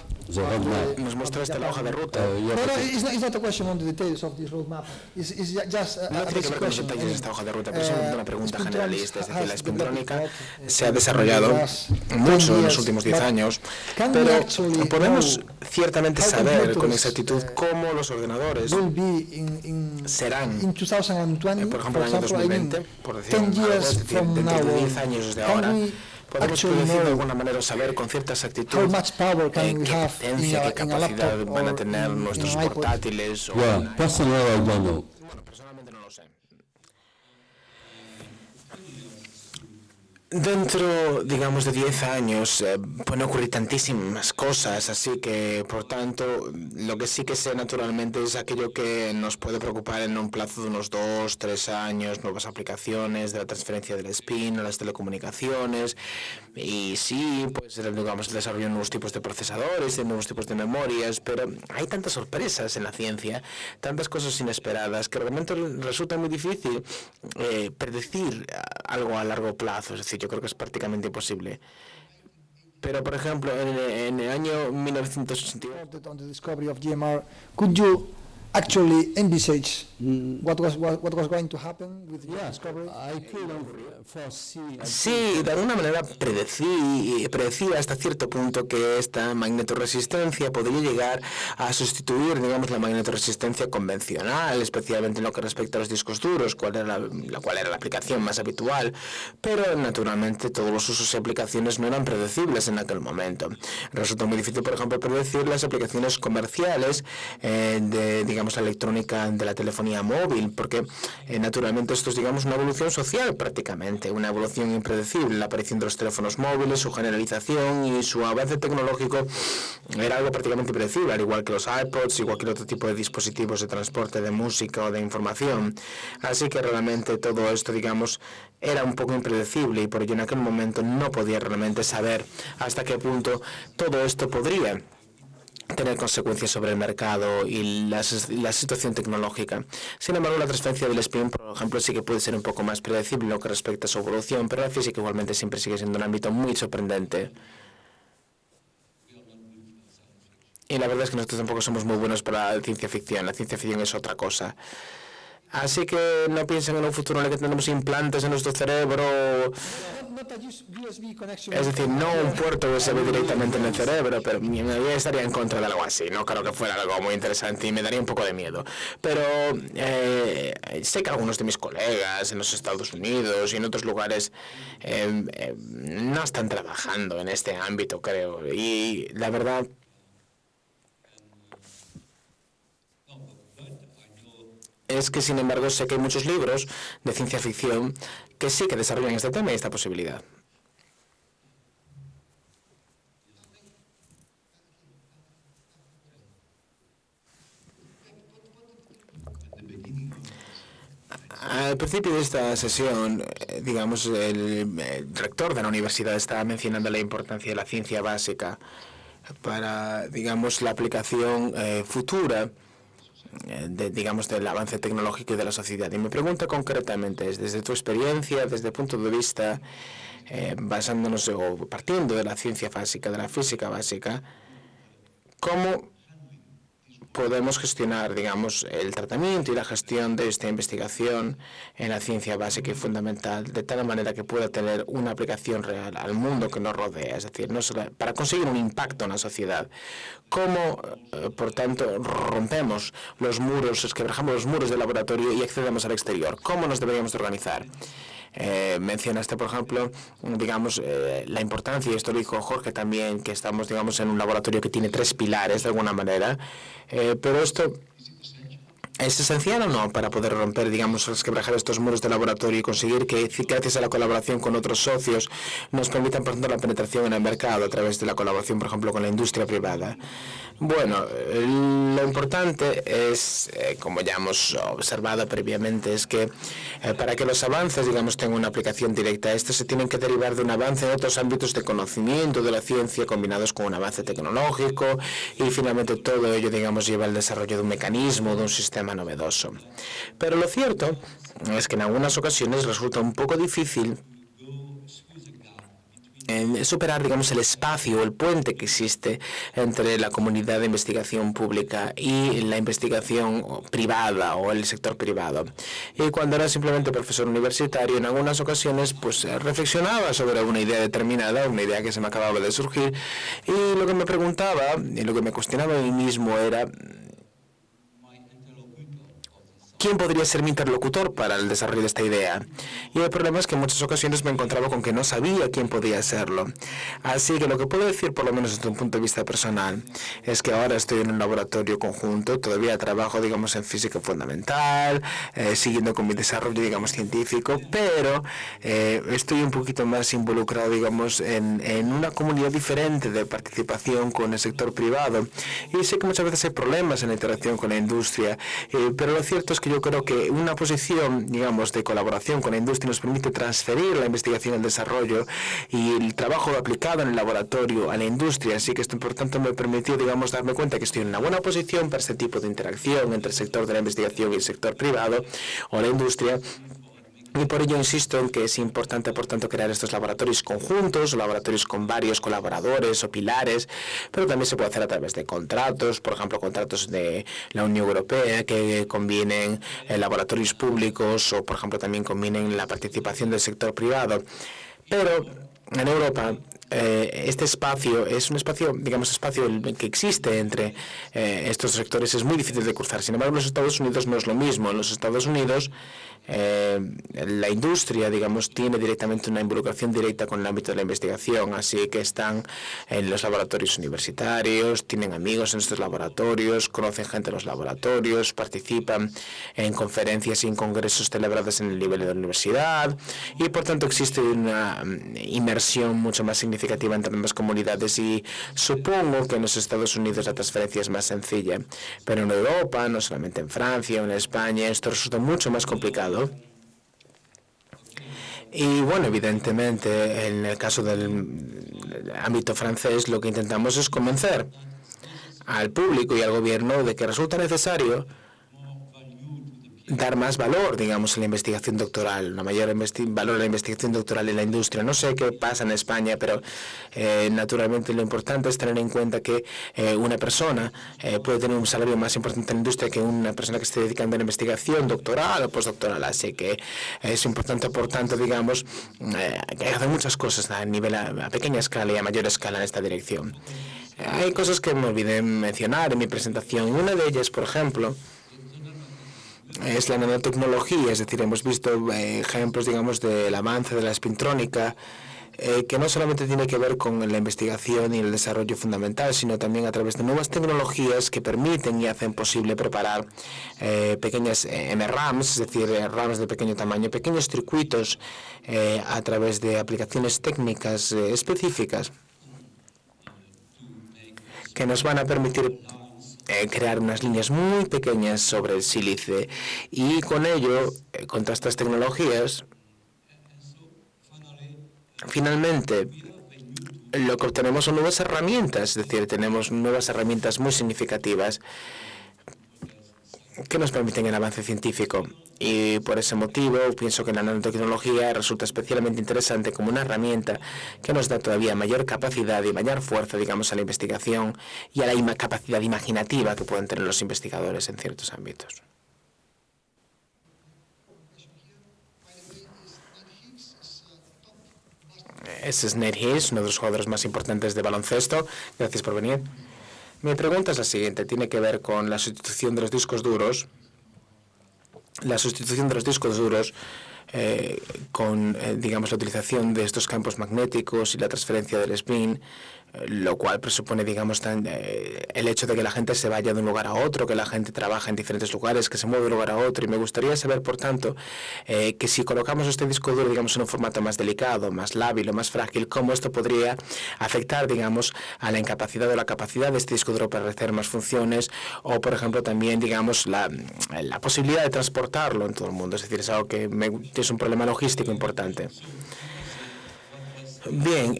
nos mostraste la hoja de ruta. No, it's not a question on the details of this roadmap. It's just No a tiene que ver basic con los question. detalles de esta hoja de ruta, pero es una pregunta generalista. Es decir, la spintrónica spintrónica se ha desarrollado mucho en los últimos 10 años, pero podemos ciertamente saber con exactitud cómo los ordenadores serán, por ejemplo, en el año 2020, por decir algo, es decir, dentro de 10 años de ahora. Podemos predecir de alguna manera o saber con cierta exactitud qué potencia, qué capacidad van a tener nuestros portátiles. Personally, I don't know. Bueno, personalmente no lo sé. Dentro, digamos, de 10 años pueden ocurrir tantísimas cosas, así que, por tanto, lo que sí que sé naturalmente es aquello que nos puede preocupar en un plazo de unos 2, 3 años, nuevas aplicaciones de la transferencia del spin a las telecomunicaciones, y sí, pues, digamos, el desarrollo de nuevos tipos de procesadores, de nuevos tipos de memorias, pero hay tantas sorpresas en la ciencia, tantas cosas inesperadas, que realmente resulta muy difícil predecir algo a largo plazo, es decir, yo creo que es prácticamente imposible. Pero, por ejemplo, en el año 1961... On the discovery of GMR, could you actually envisage what was going to happen with the discovery? I could foresee. Sí, de alguna manera predecía hasta cierto punto que esta magnetoresistencia podría llegar a sustituir, digamos, la magnetoresistencia convencional, especialmente en lo que respecta a los discos duros, cuál era la aplicación más habitual, pero naturalmente todos los usos y aplicaciones no eran predecibles en aquel momento. Resulta muy difícil, por ejemplo, predecir las aplicaciones comerciales de, digamos, la electrónica de la telefonía móvil, porque naturalmente esto es, digamos, una evolución social prácticamente, una evolución impredecible. La aparición de los teléfonos móviles, su generalización y su avance tecnológico era algo prácticamente impredecible, al igual que los iPods y cualquier otro tipo de dispositivos de transporte de música o de información. Así que realmente todo esto, digamos, era un poco impredecible, y por ello en aquel momento no podía realmente saber hasta qué punto todo esto podría tener consecuencias sobre el mercado y la situación tecnológica. Sin embargo, la transferencia del spin, por ejemplo, sí que puede ser un poco más predecible en lo que respecta a su evolución, pero la física igualmente siempre sigue siendo un ámbito muy sorprendente. Y la verdad es que nosotros tampoco somos muy buenos para la ciencia ficción. La ciencia ficción es otra cosa. Así que no piensen en un futuro en el que tendremos implantes en nuestro cerebro. Es decir, no un puerto USB directamente en el cerebro, pero yo estaría en contra de algo así. No creo que fuera algo muy interesante y me daría un poco de miedo. Pero sé que algunos de mis colegas en los Estados Unidos y en otros lugares no están trabajando en este ámbito, creo. Y la verdad es que, sin embargo, sé que hay muchos libros de ciencia ficción que sí que desarrollan este tema y esta posibilidad. Al principio de esta sesión, digamos, el rector de la universidad estaba mencionando la importancia de la ciencia básica para, digamos, la aplicación futura digamos, del avance tecnológico y de la sociedad. Y mi pregunta concretamente es, desde tu experiencia, desde el punto de vista, basándonos o partiendo de la ciencia básica, de la física básica, ¿cómo podemos gestionar, digamos, el tratamiento y la gestión de esta investigación en la ciencia básica y fundamental de tal manera que pueda tener una aplicación real al mundo que nos rodea? Es decir, no solo para conseguir un impacto en la sociedad. ¿Cómo, por tanto, rompemos los muros, esquebrajamos los muros del laboratorio y accedemos al exterior? ¿Cómo nos deberíamos de organizar? Mencionaste, por ejemplo, digamos, la importancia, y esto lo dijo Jorge también, que estamos, digamos, en un laboratorio que tiene 3 pilares de alguna manera, pero esto ¿es esencial o no para poder romper, digamos, resquebrajar estos muros de laboratorio y conseguir que, gracias a la colaboración con otros socios, nos permitan, por ejemplo, la penetración en el mercado a través de la colaboración, por ejemplo, con la industria privada? Bueno, lo importante es, como ya hemos observado previamente, es que para que los avances, digamos, tengan una aplicación directa, estos se tienen que derivar de un avance en otros ámbitos de conocimiento de la ciencia combinados con un avance tecnológico y finalmente todo ello, digamos, lleva al desarrollo de un mecanismo, de un sistema novedoso. Pero lo cierto es que en algunas ocasiones resulta un poco difícil superar, digamos, el espacio, el puente que existe entre la comunidad de investigación pública y la investigación privada o el sector privado. Y cuando era simplemente profesor universitario, en algunas ocasiones, pues reflexionaba sobre una idea determinada, una idea que se me acababa de surgir, y lo que me preguntaba y lo que me cuestionaba a mí mismo era ¿quién podría ser mi interlocutor para el desarrollo de esta idea? Y el problema es que en muchas ocasiones me encontraba con que no sabía quién podía serlo. Así que lo que puedo decir, por lo menos desde un punto de vista personal, es que ahora estoy en un laboratorio conjunto, todavía trabajo, digamos, en física fundamental, siguiendo con mi desarrollo, digamos, científico, pero estoy un poquito más involucrado, digamos, en una comunidad diferente de participación con el sector privado. Y sé que muchas veces hay problemas en la interacción con la industria, pero lo cierto es que yo creo que una posición, digamos, de colaboración con la industria nos permite transferir la investigación y el desarrollo y el trabajo aplicado en el laboratorio a la industria. Así que esto, por tanto, me permitió, digamos, darme cuenta que estoy en una buena posición para este tipo de interacción entre el sector de la investigación y el sector privado o la industria. Y por ello insisto en que es importante, por tanto, crear estos laboratorios conjuntos, o laboratorios con varios colaboradores o pilares, pero también se puede hacer a través de contratos, por ejemplo, contratos de la Unión Europea que combinen laboratorios públicos o, por ejemplo, también combinen la participación del sector privado. Pero en Europa este espacio es un espacio, digamos, espacio que existe entre estos sectores es muy difícil de cruzar. Sin embargo, en los Estados Unidos no es lo mismo. En los Estados Unidos la industria, digamos, tiene directamente una involucración directa con el ámbito de la investigación, así que están en los laboratorios universitarios, tienen amigos en estos laboratorios, conocen gente en los laboratorios, participan en conferencias y en congresos celebrados en el nivel de la universidad y, por tanto, existe una inmersión mucho más significativa entre ambas comunidades y supongo que en los Estados Unidos la transferencia es más sencilla, pero en Europa, no solamente en Francia o en España, esto resulta mucho más complicado. Y bueno, evidentemente, en el caso del ámbito francés, lo que intentamos es convencer al público y al gobierno de que resulta necesario dar más valor, digamos, a la investigación doctoral, una mayor valor a la investigación doctoral en la industria. No sé qué pasa en España, pero naturalmente lo importante es tener en cuenta que una persona puede tener un salario más importante en la industria que una persona que esté dedicando a la investigación doctoral o postdoctoral. Así que es importante, por tanto, digamos, que hacer muchas cosas a nivel a pequeña escala y a mayor escala en esta dirección. Hay cosas que me olvidé mencionar en mi presentación. Una de ellas, por ejemplo, es la nanotecnología, es decir, hemos visto ejemplos, digamos, del avance de la espintrónica, que no solamente tiene que ver con la investigación y el desarrollo fundamental, sino también a través de nuevas tecnologías que permiten y hacen posible preparar pequeñas MRAMs, es decir, RAMs de pequeño tamaño, pequeños circuitos a través de aplicaciones técnicas específicas que nos van a permitir crear unas líneas muy pequeñas sobre el sílice y con ello, con todas estas tecnologías, finalmente lo que obtenemos son nuevas herramientas, es decir, tenemos nuevas herramientas muy significativas que nos permiten el avance científico. Y por ese motivo pienso que la nanotecnología resulta especialmente interesante como una herramienta que nos da todavía mayor capacidad y mayor fuerza, digamos, a la investigación y a la capacidad imaginativa que pueden tener los investigadores en ciertos ámbitos. Ese es Nate Higgs, uno de los jugadores más importantes de baloncesto. Gracias por venir. Mi pregunta es la siguiente, tiene que ver con la sustitución de los discos duros. La sustitución de los discos duros con digamos, la utilización de estos campos magnéticos y la transferencia del spin, lo cual presupone, digamos, el hecho de que la gente se vaya de un lugar a otro, que la gente trabaja en diferentes lugares, que se mueve de un lugar a otro. Y me gustaría saber, por tanto, que si colocamos este disco duro, digamos, en un formato más delicado, más lábil o más frágil, cómo esto podría afectar, digamos, a la incapacidad o la capacidad de este disco duro para realizar más funciones, o, por ejemplo, también, digamos, la posibilidad de transportarlo en todo el mundo. Es decir, es algo que es un problema logístico importante. Bien.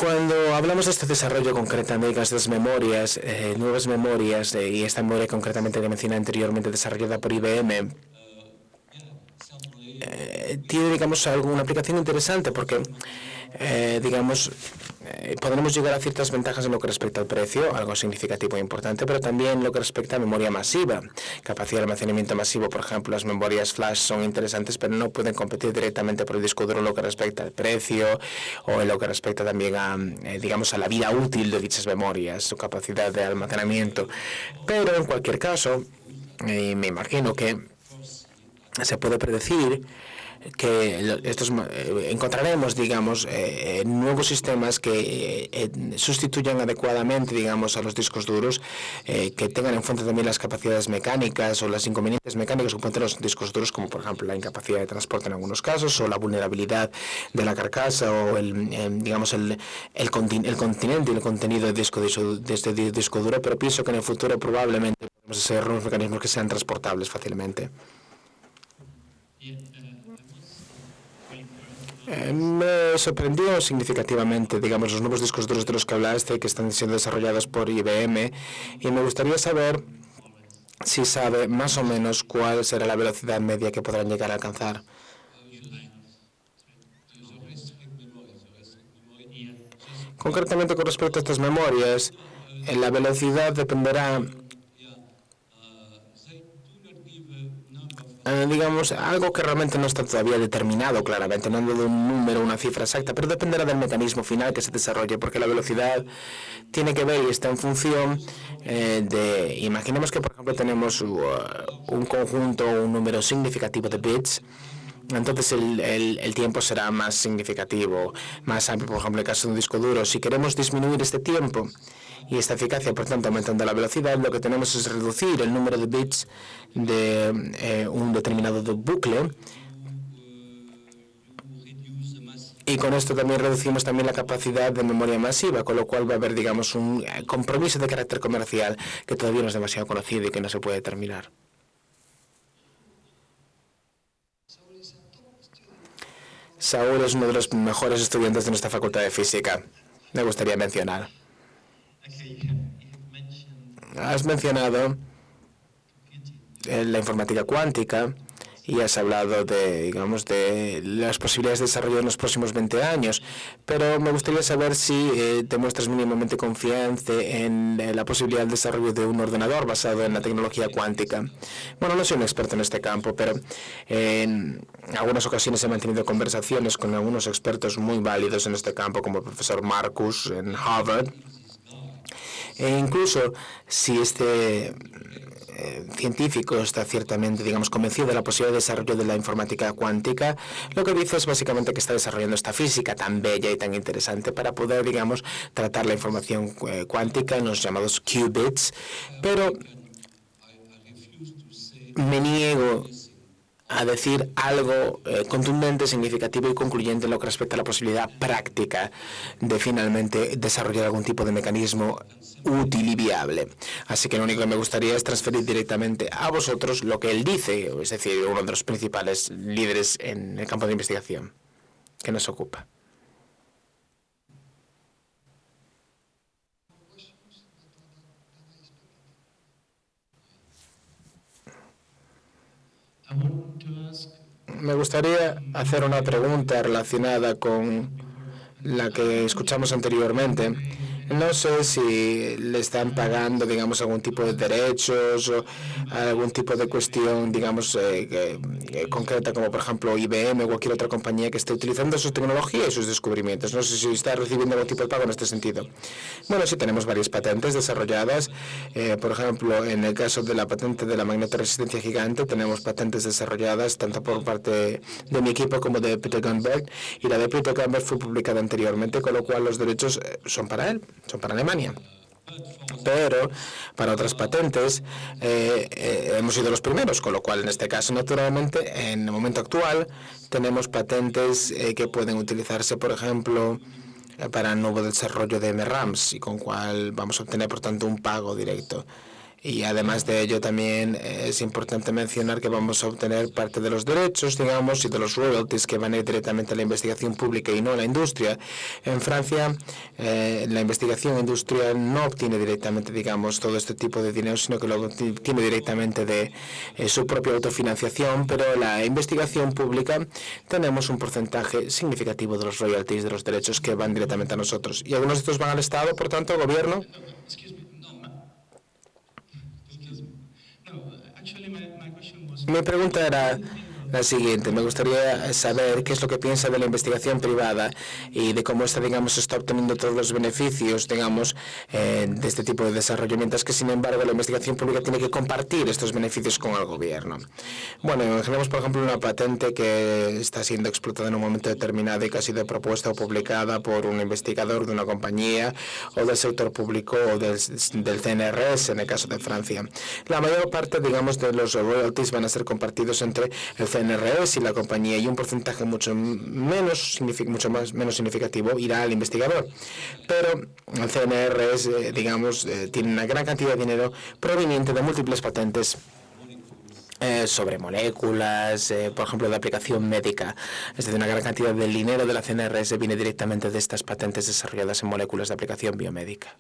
Cuando hablamos de este desarrollo concretamente de estas memorias, nuevas memorias, y esta memoria concretamente que mencioné anteriormente desarrollada por IBM, tiene, digamos, alguna aplicación interesante porque, digamos, podremos llegar a ciertas ventajas en lo que respecta al precio, algo significativo e importante, pero también en lo que respecta a memoria masiva, capacidad de almacenamiento masivo. Por ejemplo, las memorias flash son interesantes, pero no pueden competir directamente por el disco duro en lo que respecta al precio o en lo que respecta también a, digamos, a la vida útil de dichas memorias, su capacidad de almacenamiento. Pero en cualquier caso, me imagino que se puede predecir que encontraremos, digamos, nuevos sistemas que sustituyan adecuadamente, digamos, a los discos duros, que tengan en cuenta también las capacidades mecánicas o los inconvenientes mecánicos que encuentran los discos duros, como por ejemplo la incapacidad de transporte en algunos casos, o la vulnerabilidad de la carcasa, o digamos, el continente y el contenido de este disco duro. Pero pienso que en el futuro probablemente podemos hacer unos mecanismos que sean transportables fácilmente. Me sorprendió significativamente, digamos, los nuevos discos duros de los que hablaste, que están siendo desarrollados por IBM, y me gustaría saber si sabe más o menos cuál será la velocidad media que podrán llegar a alcanzar. Concretamente, con respecto a estas memorias, la velocidad dependerá, digamos, algo que realmente no está todavía determinado claramente, no de un número, una cifra exacta, pero dependerá del mecanismo final que se desarrolle, porque la velocidad tiene que ver y está en función de, imaginemos que por ejemplo tenemos un conjunto, un número significativo de bits. Entonces el tiempo será más significativo, más amplio. Por ejemplo, en el caso de un disco duro, si queremos disminuir este tiempo y esta eficacia, por tanto, aumentando la velocidad, lo que tenemos es reducir el número de bits de un determinado bucle, y con esto también reducimos también la capacidad de memoria masiva, con lo cual va a haber, digamos, un compromiso de carácter comercial que todavía no es demasiado conocido y que no se puede determinar. Saúl es uno de los mejores estudiantes de nuestra Facultad de Física. Me gustaría mencionar. Has mencionado la informática cuántica y has hablado de, digamos, de las posibilidades de desarrollo en los próximos 20 años, pero me gustaría saber si te muestras mínimamente confiante en la posibilidad del desarrollo de un ordenador basado en la tecnología cuántica. Bueno, no soy un experto en este campo, pero en algunas ocasiones he mantenido conversaciones con algunos expertos muy válidos en este campo, como el profesor Marcus en Harvard. E incluso si este científico está ciertamente, digamos, convencido de la posibilidad de desarrollo de la informática cuántica, lo que dice es básicamente que está desarrollando esta física tan bella y tan interesante para poder, digamos, tratar la información cuántica en los llamados qubits, pero me niego a decir algo contundente, significativo y concluyente en lo que respecta a la posibilidad práctica de finalmente desarrollar algún tipo de mecanismo útil y viable. Así que lo único que me gustaría es transferir directamente a vosotros lo que él dice, es decir, uno de los principales líderes en el campo de investigación que nos ocupa. Me gustaría hacer una pregunta relacionada con la que escuchamos anteriormente. No sé si le están pagando, digamos, algún tipo de derechos o algún tipo de cuestión, digamos, concreta, como por ejemplo IBM o cualquier otra compañía que esté utilizando su tecnología y sus descubrimientos. No sé si está recibiendo algún tipo de pago en este sentido. Bueno, sí tenemos varias patentes desarrolladas. Por ejemplo, en el caso de la patente de la magnetoresistencia gigante, tenemos patentes desarrolladas tanto por parte de mi equipo como de Peter Gunberg, y la de Peter Gunberg fue publicada anteriormente, con lo cual los derechos son para él, son para Alemania. Pero para otras patentes hemos sido los primeros, con lo cual en este caso, naturalmente, en el momento actual tenemos patentes que pueden utilizarse, por ejemplo, para el nuevo desarrollo de MRAMs, y con cual vamos a obtener, por tanto, un pago directo. Y además de ello, también es importante mencionar que vamos a obtener parte de los derechos, digamos, y de los royalties que van a ir directamente a la investigación pública y no a la industria. En Francia, la investigación industrial no obtiene directamente, digamos, todo este tipo de dinero, sino que lo obtiene directamente de su propia autofinanciación, pero la investigación pública tenemos un porcentaje significativo de los royalties, de los derechos que van directamente a nosotros. Y algunos de estos van al Estado, por tanto, al gobierno. Mi pregunta era la siguiente. Me gustaría saber qué es lo que piensa de la investigación privada y de cómo esta, digamos, está obteniendo todos los beneficios, digamos, de este tipo de desarrollo, mientras que, sin embargo, la investigación pública tiene que compartir estos beneficios con el gobierno. Bueno, imaginemos, por ejemplo, una patente que está siendo explotada en un momento determinado y que ha sido propuesta o publicada por un investigador de una compañía o del sector público o del CNRS, en el caso de Francia. La mayor parte, digamos, de los royalties van a ser compartidos entre el CNRS y la compañía, y un porcentaje mucho menos significativo irá al investigador. Pero el CNRS, digamos, tiene una gran cantidad de dinero proveniente de múltiples patentes sobre moléculas, por ejemplo, de aplicación médica. Es decir, una gran cantidad del dinero de la CNRS viene directamente de estas patentes desarrolladas en moléculas de aplicación biomédica.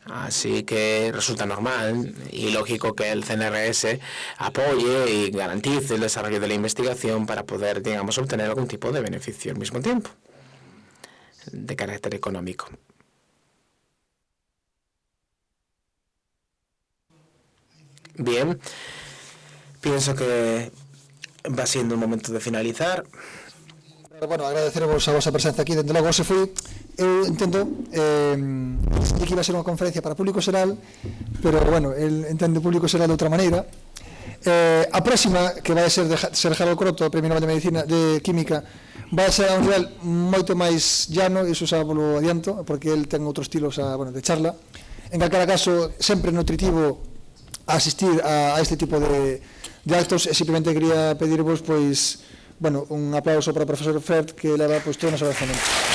Así que resulta normal y lógico que el CNRS apoye y garantice el desarrollo de la investigación para poder, digamos, obtener algún tipo de beneficio al mismo tiempo, de carácter económico. Bien, pienso que va siendo un momento de finalizar. Bueno, agradecervos a vosa presencia aquí. Dende logo, se foi, eu entendo que iba a ser unha conferencia para público xeral, pero, bueno, el entende público xeral de outra maneira. A próxima, que vai ser de Harold Croto, Premio Nobel de Medicina, de Química, vai ser a un nivel moito máis llano, iso xa polo adianto, porque el ten outros estilos de charla. En calquera caso, sempre nutritivo asistir a este tipo de actos, e simplemente quería pedirvos, pois, un aplauso para o profesor Fert, que leva todo o noso agradecemento.